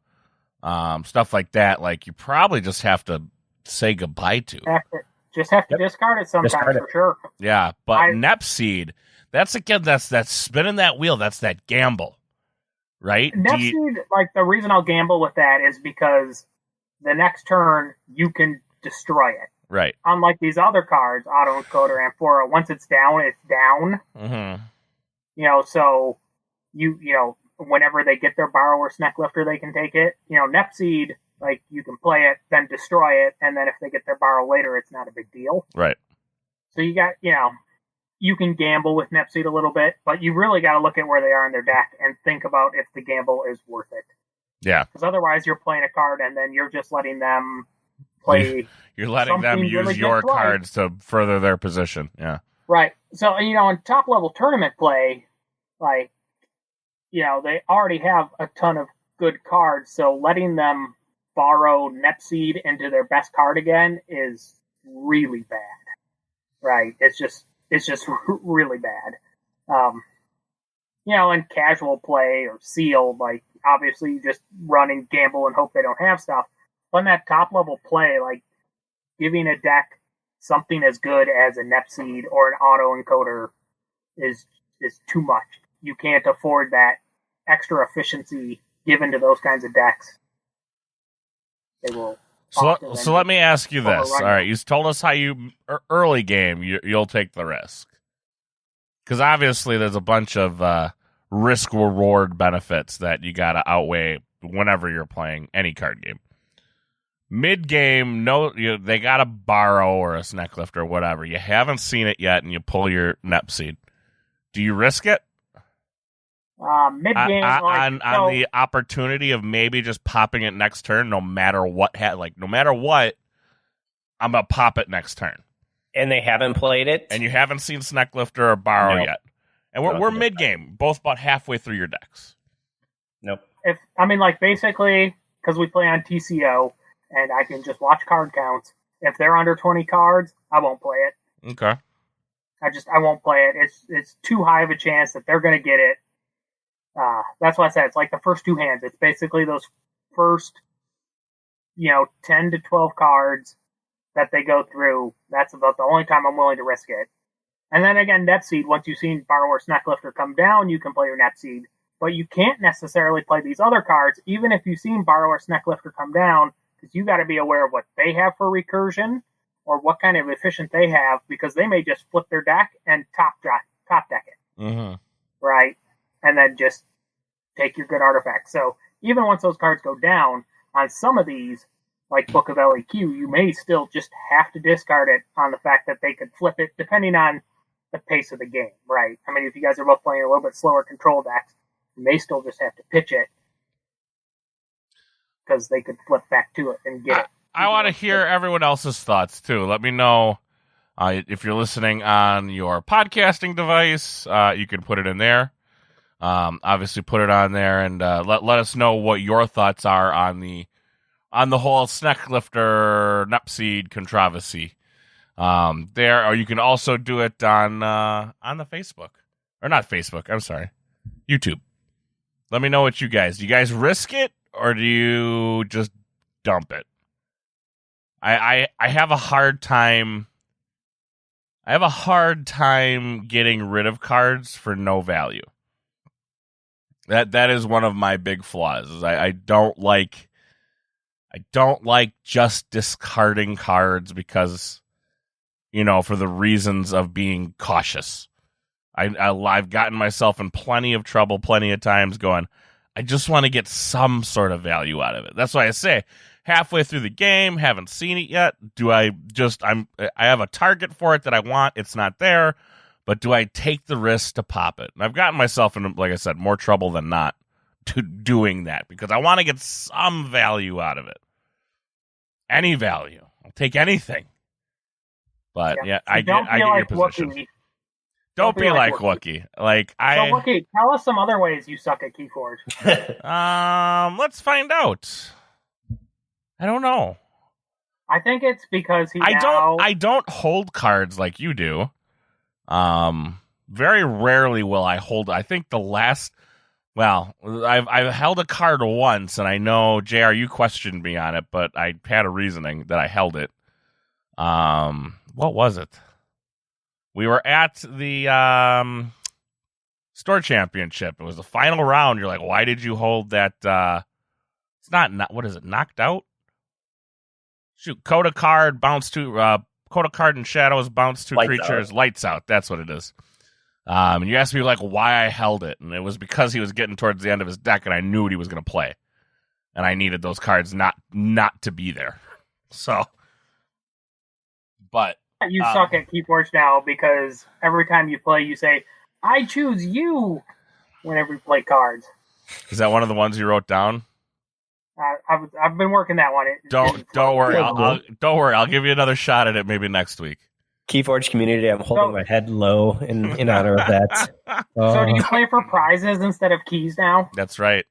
stuff like that, you probably just have to say goodbye to. Just have to discard it sometimes, for sure. Yeah, but Nepseed, that's spinning that wheel. That's that gamble, right? Nepseed, the reason I'll gamble with that is because the next turn, you can destroy it. Right. Unlike these other cards, Auto Encoder, Amphora, once it's down, it's down. Mm-hmm. So whenever they get their Borrow or Snecklifter, they can take it. Nepseed, you can play it, then destroy it, and then if they get their Borrow later, it's not a big deal. Right. So you got, you can gamble with Nepseed a little bit, but you really got to look at where they are in their deck and think about if the gamble is worth it. Yeah. Because otherwise, you're playing a card, and then you're just letting them play. You're letting them use really your cards to further their position. Yeah. Right. So, in top level tournament play, they already have a ton of good cards. So letting them borrow Nepseed into their best card again is really bad. Right. It's just really bad. In casual play or sealed, obviously you just run and gamble and hope they don't have stuff. But in that top level play, giving a deck something as good as a Nepseed or an Auto Encoder is too much. You can't afford that extra efficiency given to those kinds of decks. They will. So let me ask you this. All right, you told us how early game you'll take the risk, because obviously there's a bunch of risk reward benefits that you got to outweigh whenever you're playing any card game. Mid game, they got to Borrow or a Snecklifter or whatever. You haven't seen it yet, and you pull your Nepseed. Do you risk it? Mid game on the opportunity of maybe just popping it next turn, no matter what. No matter what, I'm gonna pop it next turn. And they haven't played it, and you haven't seen Snecklifter or Borrow yet. And we're mid game, both about halfway through your decks. Nope. Basically, because we play on TCO. And I can just watch card counts. If they're under 20 cards, I won't play it. Okay. I won't play it. It's too high of a chance that they're going to get it. That's why I said it's the first 2 hands. It's basically those first, 10 to 12 cards that they go through. That's about the only time I'm willing to risk it. And then again, Nepseed, once you've seen Borrow or Snecklifter come down, you can play your Nepseed. but you can't necessarily play these other cards, even if you've seen Borrower Snecklifter come down, because you got to be aware of what they have for recursion or what kind of efficient they have, because they may just flip their deck and top deck it, Mm-hmm. right? And then just take your good artifacts. So even once those cards go down, on some of these, like Book of LEQ, you may still just have to discard it on the fact that they could flip it depending on the pace of the game, right? I mean, if you guys are both playing a little bit slower control decks, you may still just have to pitch it because they could flip back to it and get it. I want to hear everyone else's thoughts, too. Let me know if you're listening on your podcasting device. You can put it in there. Obviously, put it on there, and let us know what your thoughts are on the whole Snecklifter Nupseed controversy. There, or you can also do it on the Facebook, or not Facebook. I'm sorry, YouTube. Let me know what do you guys risk it, or do you just dump it? I have a hard time. I have a hard time getting rid of cards for no value. That is one of my big flaws. Is I don't like just discarding cards because, for the reasons of being cautious. I've gotten myself in plenty of trouble plenty of times going, I just want to get some sort of value out of it. That's why I say halfway through the game, haven't seen it yet. I have a target for it that I want. It's not there, but do I take the risk to pop it? And I've gotten myself in, like I said, more trouble than not to doing that because I want to get some value out of it. Any value. I'll take anything. But I get your position. WOOKIE. Don't be like WOOKIE. So WOOKIE, tell us some other ways you suck at Keyforge. Let's find out. I don't know. I think it's because I don't hold cards like you do. Very rarely will I hold. I think the last. Well, I've held a card once, and I know JR, you questioned me on it, but I had a reasoning that I held it. What was it? We were at the store championship. It was the final round. You're like, why did you hold that? It's not. What is it? Knocked out. Shoot, Coda card bounce to Coda card and shadows bounce to creatures. Lights out. That's what it is. And you asked me why I held it, and it was because he was getting towards the end of his deck, and I knew what he was going to play, and I needed those cards not to be there. So, but you suck at Keyforge now because every time you play, you say, "I choose you." Whenever you play cards, is that one of the ones you wrote down? I've been working that one. Don't worry. Don't worry. I'll give you another shot at it maybe next week. Keyforge community, I'm holding my head low in honor of that. So do you play for prizes instead of keys now? That's right.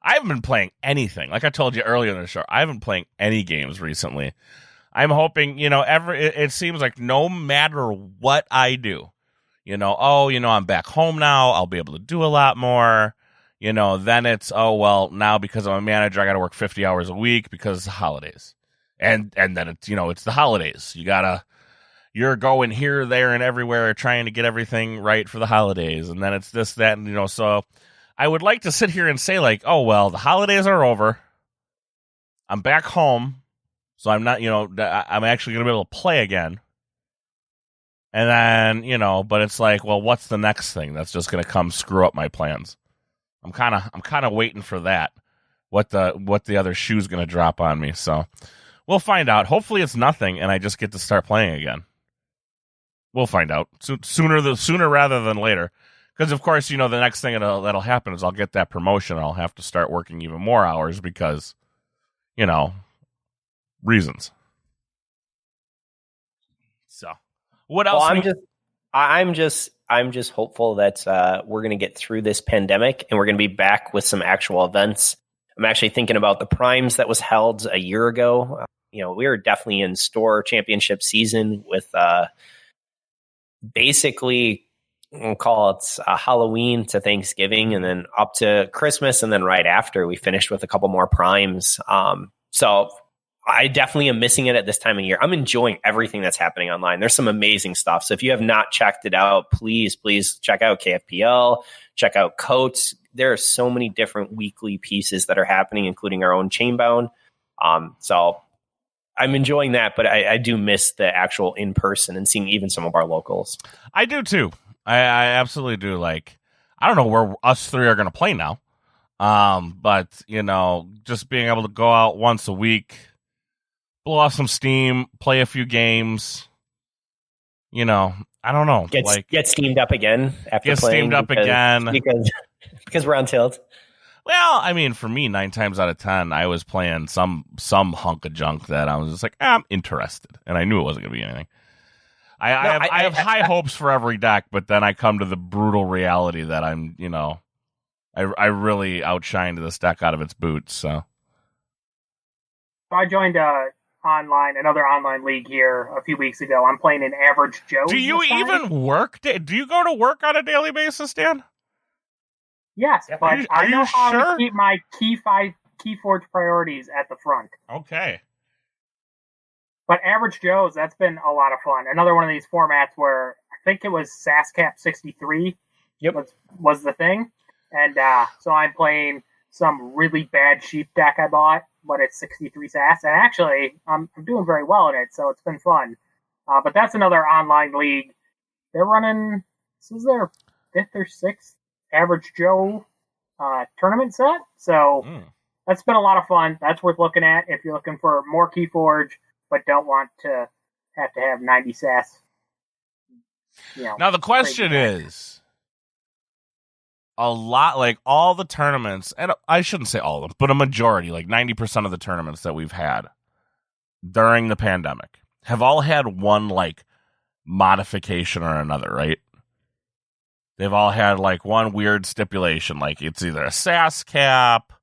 I haven't been playing anything. Like I told you earlier in the show, I haven't been playing any games recently. I'm hoping, it seems like no matter what I do, I'm back home now. I'll be able to do a lot more. Then it's, now because I'm a manager, I got to work 50 hours a week because it's the holidays. And then it's, it's the holidays. You're going here, there, and everywhere trying to get everything right for the holidays. And then it's this, that, and, so I would like to sit here and say the holidays are over. I'm back home. So I'm not, I'm actually going to be able to play again. And then, but it's what's the next thing that's just going to come screw up my plans? I'm kind of waiting for that. What the other shoe's going to drop on me. So we'll find out. Hopefully it's nothing, and I just get to start playing again. We'll find out sooner rather than later. Because of course, the next thing that'll happen is I'll get that promotion. I'll have to start working even more hours because, reasons. So, what else? Well, I'm just hopeful that we're going to get through this pandemic and we're going to be back with some actual events. I'm actually thinking about the Primes that was held a year ago. We were definitely in store championship season with basically, we'll call it Halloween to Thanksgiving and then up to Christmas. And then right after we finished with a couple more Primes. So I definitely am missing it at this time of year. I'm enjoying everything that's happening online. There's some amazing stuff. So if you have not checked it out, please check out KFPL, check out Coats. There are so many different weekly pieces that are happening, including our own Chainbound. So I'm enjoying that, but I do miss the actual in-person and seeing even some of our locals. I do too. I absolutely do. Like, I don't know where us three are going to play now. But just being able to go out once a week, blow off some steam, play a few games, I don't know. Get steamed up again after playing. Because we're on tilt. Well, I mean, for me, 9 times out of 10, I was playing some hunk of junk that I was just like, I'm interested, and I knew it wasn't going to be anything. I have high hopes for every deck, but then I come to the brutal reality that I'm, I really outshined this deck out of its boots. So I joined another online league here a few weeks ago. I'm playing an Average Joe. Do you even work? Do you go to work on a daily basis, Dan? Yes, but I know how sure? to keep my Keyforge priorities at the front. Okay. But Average Joe's, that's been a lot of fun. Another one of these formats where I think it was SASCAP 63 was the thing. And so I'm playing some really bad sheep deck I bought, but it's 63 SAS. And actually, I'm doing very well in it, so it's been fun. But that's another online league. They're running, this is their 5th or 6th Average Joe tournament set. So that's been a lot of fun. That's worth looking at if you're looking for more Keyforge, but don't want to have 90 SAS. Now the question is, a lot, like all the tournaments, and I shouldn't say all of them, but a majority, like 90% of the tournaments that we've had during the pandemic have all had one like modification or another, right? They've all had like one weird stipulation, like it's either a SAS cap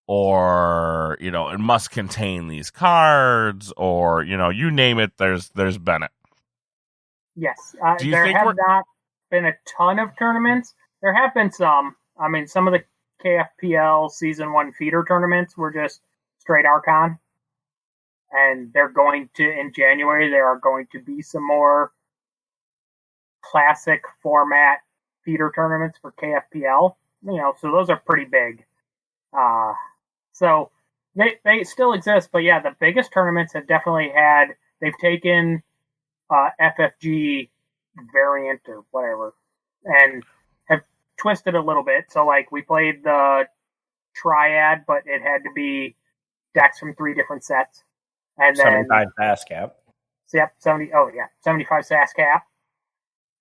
or, it must contain these cards or, you name it, there's been it. Yes. There have not been a ton of tournaments. There have been some. I mean, some of the KFPL Season 1 feeder tournaments were just straight Archon. And in January, there are going to be some more classic format feeder tournaments for KFPL. So those are pretty big. So they still exist, but yeah, the biggest tournaments have definitely they've taken FFG variant or whatever and have twisted a little bit. So like we played the Triad, but it had to be decks from 3 different sets. And then 75 SAS cap. Yep, 75 SAS cap.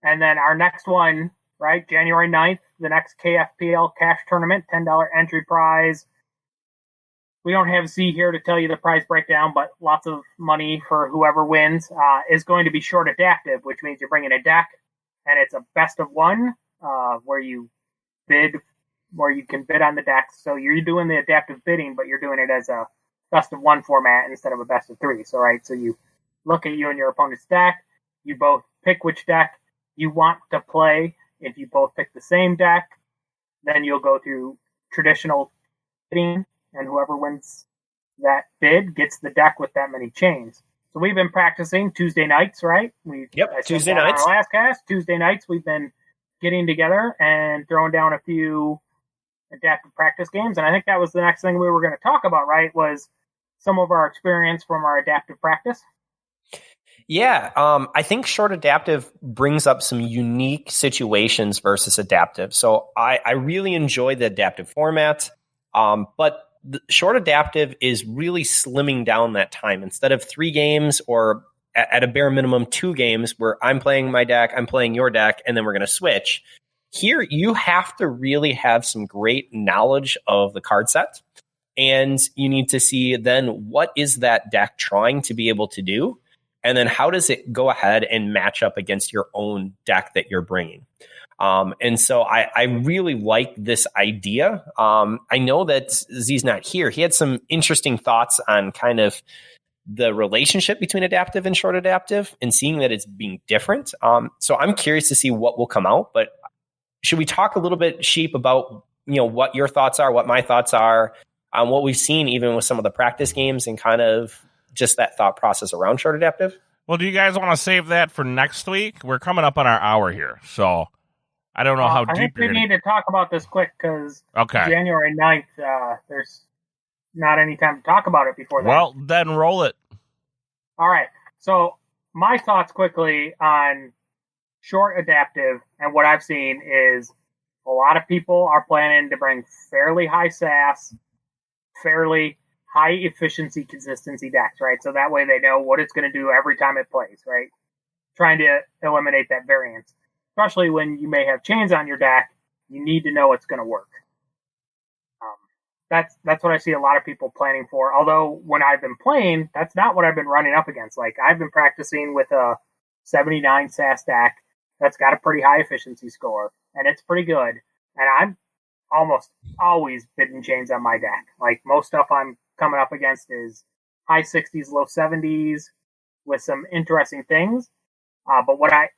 And then our next one, right, January 9th, the next KFPL cash tournament, $10 entry prize. We don't have Z here to tell you the prize breakdown, but lots of money for whoever wins is going to be short adaptive, which means you're bringing a deck, and it's a best of 1 where you can bid on the decks. So you're doing the adaptive bidding, but you're doing it as a best of 1 format instead of a best of 3. So, right, so you look at you and your opponent's deck, you both pick which deck you want to play. If you both pick the same deck, then you'll go through traditional bidding, and whoever wins that bid gets the deck with that many chains. So we've been practicing Tuesday nights, right? Tuesday nights. Our last cast, Tuesday nights, we've been getting together and throwing down a few adaptive practice games. And I think that was the next thing we were going to talk about, right? Was some of our experience from our adaptive practice. Yeah, I think short adaptive brings up some unique situations versus adaptive. So I really enjoy the adaptive format, but the short adaptive is really slimming down that time. Instead of 3 games or at a bare minimum 2 games where I'm playing my deck, I'm playing your deck, and then we're going to switch. Here, you have to really have some great knowledge of the card set. And you need to see then what is that deck trying to be able to do? And then how does it go ahead and match up against your own deck that you're bringing? And so I really like this idea. I know that Z's not here. He had some interesting thoughts on kind of the relationship between adaptive and short adaptive and seeing that it's being different. So I'm curious to see what will come out. But should we talk a little bit, Sheep, about what your thoughts are, what my thoughts are, what we've seen even with some of the practice games and kind of just that thought process around short adaptive. Well, do you guys want to save that for next week? We're coming up on our hour here, so I don't know how I deep think we you're need to talk about this quick because January 9th, there's not any time to talk about it before that. Well, then roll it. All right. So my thoughts quickly on short adaptive and what I've seen is a lot of people are planning to bring fairly high SAS, fairly high efficiency consistency decks, right? So that way they know what it's going to do every time it plays, right? Trying to eliminate that variance. Especially when you may have chains on your deck, you need to know it's going to work. That's what I see a lot of people planning for. Although when I've been playing, that's not what I've been running up against. Like I've been practicing with a 79 SAS deck that's got a pretty high efficiency score, and it's pretty good. And I'm almost always bidding chains on my deck. Like most stuff I'm coming up against is high 60s, low 70s with some interesting things. But what I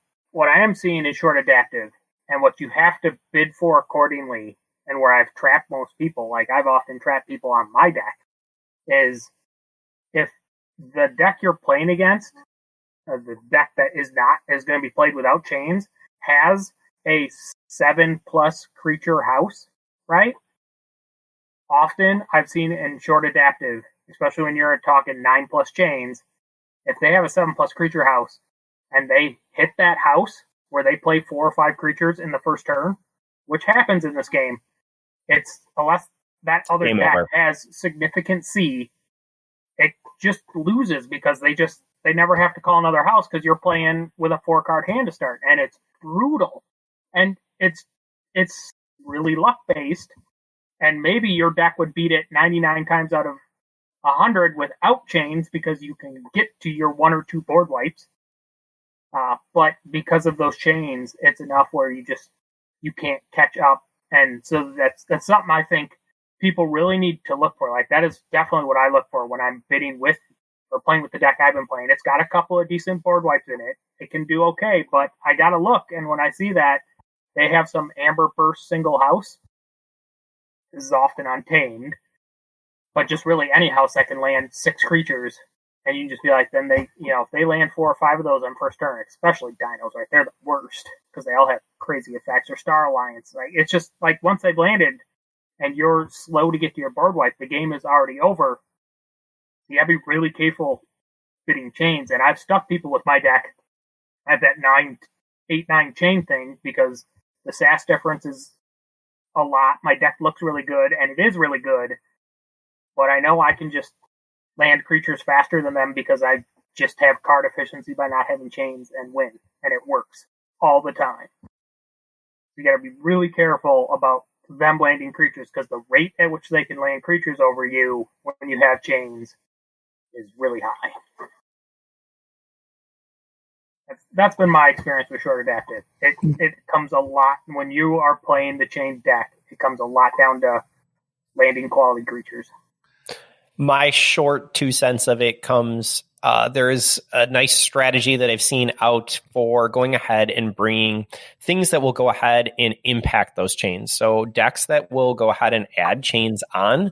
am seeing is short adaptive, and what you have to bid for accordingly, and where I've trapped most people, like I've often trapped people on my deck, is if the deck you're playing against, the deck that is going to be played without chains, has a 7+ creature house, right? Often I've seen in short adaptive, especially when you're talking 9+ chains, if they have a 7+ creature house and they hit that house where they play 4 or 5 creatures in the first turn, which happens in this game, it's unless that other Game deck over. has significant C, it just loses because they never have to call another house because you're playing with a 4-card hand to start, and it's brutal. And it's really luck based, and maybe your deck would beat it 99 times out of 100 without chains because you can get to your 1 or 2 board wipes. But because of those chains, it's enough where you can't catch up. And so that's something I think people really need to look for. Like that is definitely what I look for when I'm bidding with or playing with the deck I've been playing. It's got a couple of decent board wipes in it. It can do okay, but I gotta look. And when I see that they have some Amber Burst single house, this is often untamed, but just really any house that can land 6 creatures, and you can just be like, then they, if they land 4 or 5 of those on first turn, especially dinos, right? They're the worst because they all have crazy effects, or Star Alliance. Like it's just like once they've landed and you're slow to get to your board wipe, the game is already over. You gotta be really careful bidding chains, and I've stuck people with my deck at that 8-9 chain thing because the SAS difference is a lot. My deck looks really good, and it is really good, but I know I can just land creatures faster than them because I just have card efficiency by not having chains and win, and it works all the time. You got to be really careful about them landing creatures because the rate at which they can land creatures over you when you have chains is really high. That's been my experience with short adaptive. It comes a lot when you are playing the chain deck. It comes a lot down to landing quality creatures. My short 2 cents of it comes, there is a nice strategy that I've seen out for going ahead and bringing things that will go ahead and impact those chains. So decks that will go ahead and add chains on,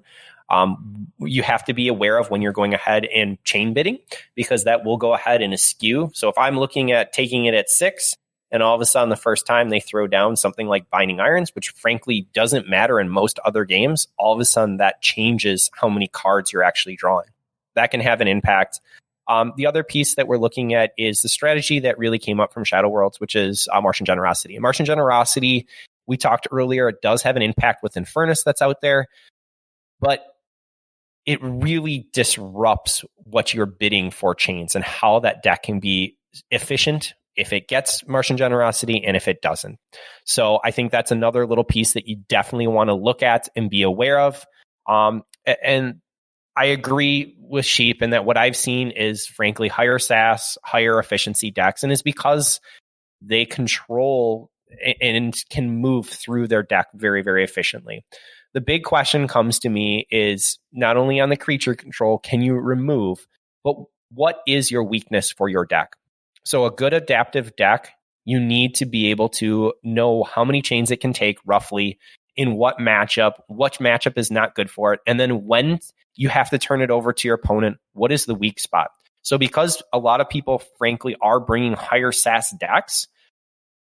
you have to be aware of when you're going ahead and chain bidding, because that will go ahead and askew. So if I'm looking at taking it at 6, and all of a sudden the first time they throw down something like Binding Irons, which frankly doesn't matter in most other games, all of a sudden that changes how many cards you're actually drawing. That can have an impact. The other piece that we're looking at is the strategy that really came up from Shadow Worlds, which is Martian Generosity. And Martian Generosity, we talked earlier, it does have an impact with Infernus that's out there, but it really disrupts what you're bidding for chains and how that deck can be efficient if it gets Martian Generosity and if it doesn't. So I think that's another little piece that you definitely want to look at and be aware of. And I agree with Sheep in that what I've seen is frankly higher SAS, higher efficiency decks, and it's because they control and can move through their deck very, very efficiently. The big question comes to me is not only on the creature control, can you remove, but what is your weakness for your deck? So a good adaptive deck, you need to be able to know how many chains it can take roughly in what matchup is not good for it. And then when you have to turn it over to your opponent, what is the weak spot? So because a lot of people, frankly, are bringing higher SAS decks,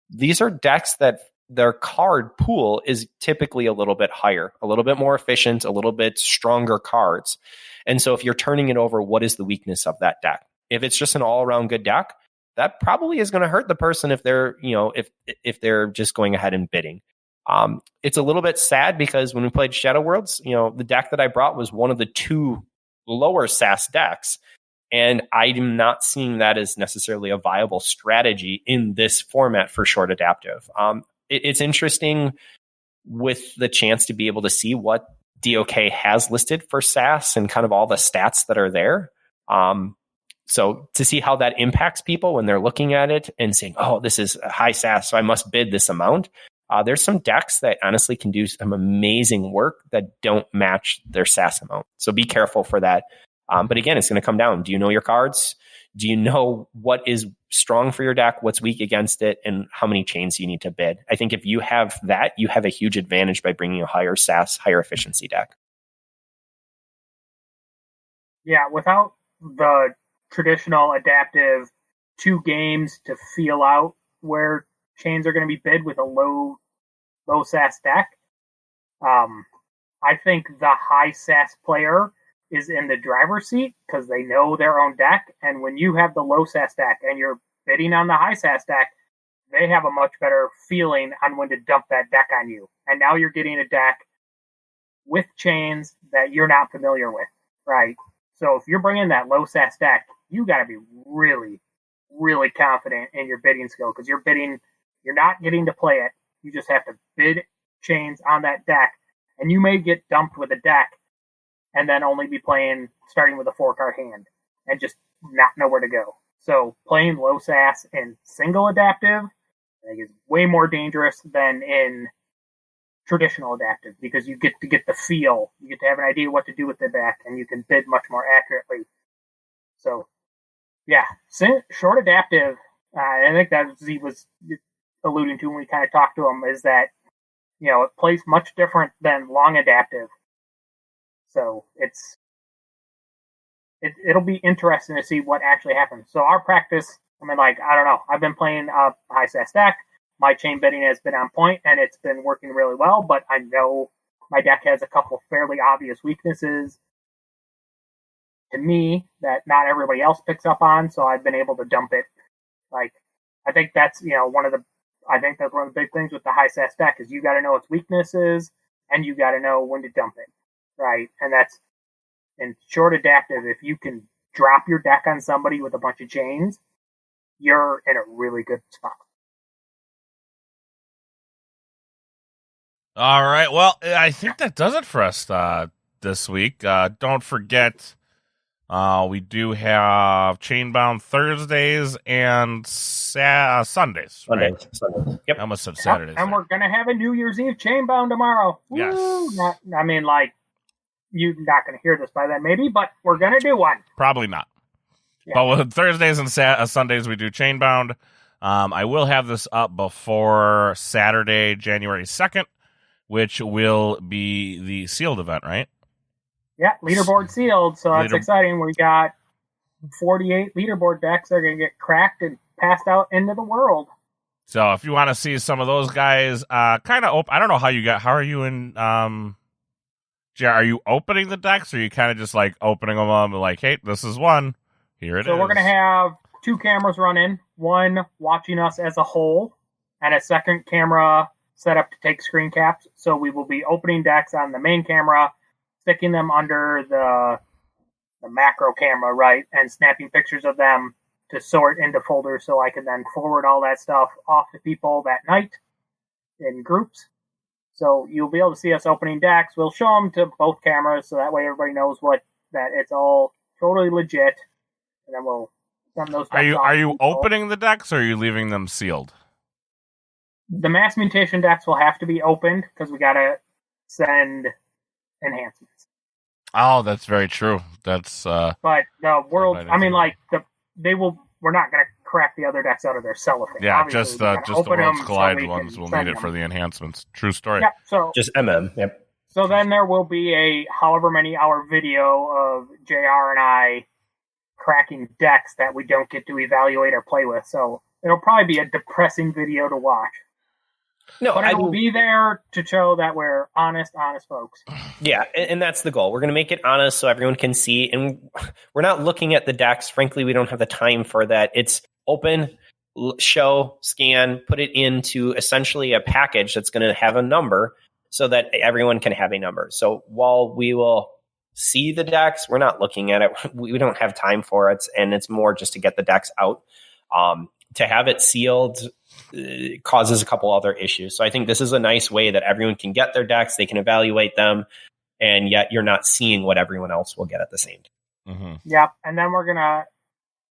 these are decks that their card pool is typically a little bit higher, a little bit more efficient, a little bit stronger cards. And so if you're turning it over, what is the weakness of that deck? If it's just an all-around good deck, that probably is going to hurt the person if they're, if they're just going ahead and bidding. It's a little bit sad because when we played Shadow Worlds, the deck that I brought was one of the 2 lower SAS decks. And I'm not seeing that as necessarily a viable strategy in this format for short adaptive. It's interesting with the chance to be able to see what DOK has listed for SAS and kind of all the stats that are there. So to see how that impacts people when they're looking at it and saying, oh, this is a high SAS, so I must bid this amount. There's some decks that honestly can do some amazing work that don't match their SAS amount. So be careful for that. But again, it's going to come down. Do you know your cards? Do you know what is strong for your deck, what's weak against it, and how many chains you need to bid? I think if you have that, you have a huge advantage by bringing a higher SAS, higher efficiency deck. Yeah, without the traditional adaptive 2 games to feel out where chains are going to be bid with a low SAS deck, I think the high SAS player is in the driver's seat because they know their own deck. And when you have the low SAS deck and you're bidding on the high SAS deck, they have a much better feeling on when to dump that deck on you. And now you're getting a deck with chains that you're not familiar with, right? So if you're bringing that low SAS deck, you got to be really, really confident in your bidding skill because you're not getting to play it. You just have to bid chains on that deck. And you may get dumped with a deck and then only be starting with a 4-card hand and just not know where to go. So playing low SAS in single adaptive, I think, is way more dangerous than in traditional adaptive because you get to get the feel, you get to have an idea what to do with the deck, and you can bid much more accurately. So, yeah, short adaptive, I think that Z was alluding to when we kind of talked to him, is that, it plays much different than long adaptive. So it'll be interesting to see what actually happens. So our practice, I don't know. I've been playing a high SAS deck. My chain bidding has been on point, and it's been working really well, but I know my deck has a couple fairly obvious weaknesses to me that not everybody else picks up on, so I've been able to dump it. I think that's, one of the big things with the high SAS deck is you got to know its weaknesses, and you got to know when to dump it. Right, and that's in short adaptive. If you can drop your deck on somebody with a bunch of chains, you're in a really good spot. All right, well, I think that does it for us this week. Don't forget, we do have Chainbound Thursdays and Sundays. Right? Sundays. Yep. I almost said Saturdays. And we're gonna have a New Year's Eve Chainbound tomorrow. Yes. Woo! You're not going to hear this by then, maybe, but we're going to do one. Probably not. Yeah. But with Thursdays and Sundays, we do Chainbound. I will have this up before Saturday, January 2nd, which will be the sealed event, right? Yeah, leaderboard sealed, so that's exciting. We got 48 leaderboard decks that are going to get cracked and passed out into the world. So if you want to see some of those guys, kind of I don't know how are you in... Are you opening the decks, or are you kind of just opening them up and hey, this is one. Here it is. So we're going to have 2 cameras running, one watching us as a whole, and a second camera set up to take screen caps. So we will be opening decks on the main camera, sticking them under the macro camera, right, and snapping pictures of them to sort into folders so I can then forward all that stuff off to people that night in groups. So you'll be able to see us opening decks. We'll show them to both cameras so that way everybody knows that it's all totally legit. And then we'll send those decks Are you opening the decks, or are you leaving them sealed? The mass mutation decks will have to be opened because we got to send enhancements. Oh, that's very true. That's but the world, we're not going to crack the other decks out of their cellophane. Yeah, Obviously, just the open Worlds them Collide so we ones can will send need it for them. the enhancements. True story. Yep. So Just MM. Yep. So then there will be a however many hour video of JR and I cracking decks that we don't get to evaluate or play with. So it'll probably be a depressing video to watch. No, But it'll be there to show that we're honest folks. Yeah, and that's the goal. We're going to make it honest so everyone can see. And we're not looking at the decks. Frankly, we don't have the time for that. It's open, show, scan, put it into essentially a package that's going to have a number so that everyone can have a number. So while we will see the decks, we're not looking at it. We don't have time for it. And it's more just to get the decks out. To have it sealed causes a couple other issues. So I think this is a nice way that everyone can get their decks, they can evaluate them, and yet you're not seeing what everyone else will get at the same time. Mm-hmm. Yep. And then we're going to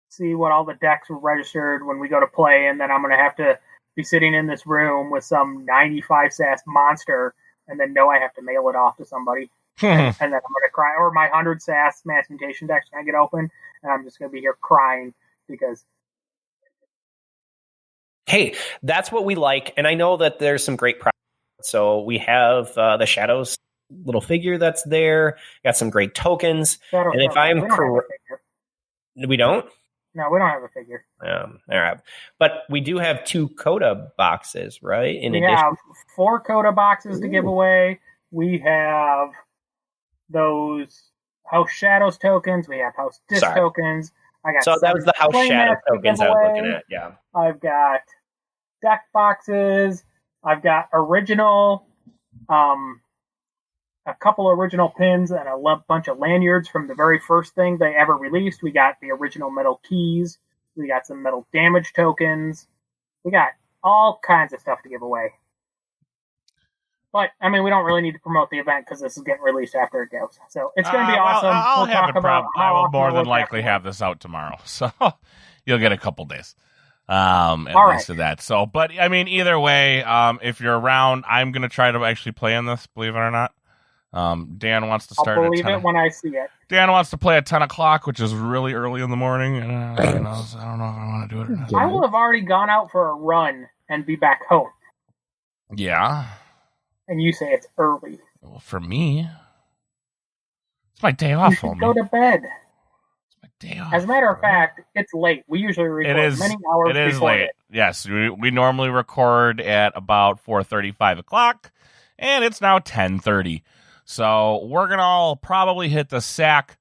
see what all the decks were registered when we go to play. And then I'm going to have to be sitting in this room with some 95 SAS monster and then know I have to mail it off to somebody. And then I'm going to cry. Or my 100 SAS Mass Mutation deck's going to get open, and I'm just going to be here crying because... Hey, that's what we like. And I know that there's some great products. So we have the Shadows little figure that's there. Got some great tokens. And if I'm correct... We don't? No, we don't have a figure. All right. But we do have 2 Coda boxes, right? We have 4 Coda boxes to give away. We have those House Shadows tokens. We have House Disc tokens. So that was the House Shadow tokens I was looking at, yeah. I've got deck boxes. I've got original, a couple original pins and a bunch of lanyards from the very first thing they ever released. We got the original metal keys. We got some metal damage tokens. We got all kinds of stuff to give away. But, I mean, we don't really need to promote the event because this is getting released after it goes. So it's going to be awesome. I will more than likely have this out tomorrow. So you'll get a couple days at least of that. So, but, I mean, either way, if you're around, I'm going to try to actually play in this, believe it or not. Dan wants to start I'll believe it when I see it. Dan wants to play at 10 o'clock, which is really early in the morning. And, I don't know if I want to do it or not. I will have already gone out for a run and be back home. Yeah. And you say it's early. Well, for me, it's my day off. You should go to bed. It's my day off. As a matter of fact, it's late. We usually record many hours before it. It is late. Yes, we normally record at about 4:30, 5 o'clock, and it's now 10:30. So we're going to all probably hit the sack.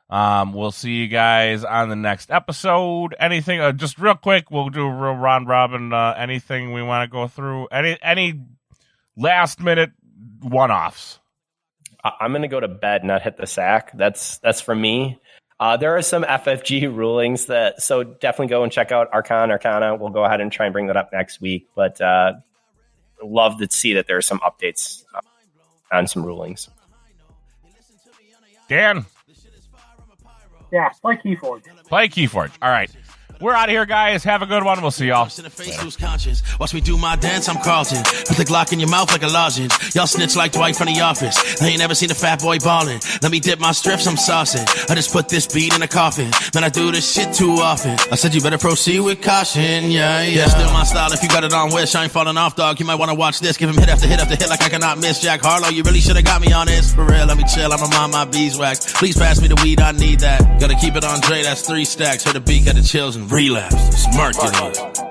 We'll see you guys on the next episode. Anything, just real quick, we'll do a real round robin. Anything we want to go through? Any last minute one-offs? I'm going to go to bed, not hit the sack. That's for me. There are some FFG rulings so definitely go and check out Arcana. We'll go ahead and try and bring that up next week. But love to see that there are some updates on some rulings. Dan? Yeah, play Keyforge. Play Keyforge. All right. We're out of here, guys. Have a good one. We'll see y'all. Watch me do my dance, I'm Carlton. Put the Glock in your mouth like a lozenge. Y'all snitch like Dwight from the office. I ain't never seen a fat boy ballin'. Let me dip my strips, I'm saucing. I just put this beat in a coffin. Man, I do this shit too often. I said you better proceed with caution, yeah. Still my style if you got it on wish. I ain't falling off, dog. You might want to watch this. Give him hit after hit after hit like I cannot miss. Jack Harlow, you really should have got me on this. For real, let me chill. I'ma mind my beeswax. Please pass me the weed, I need that. Gotta keep it on Dre, that's 3 stacks. Heard the beat, got the chills and relapse. It's Mercury.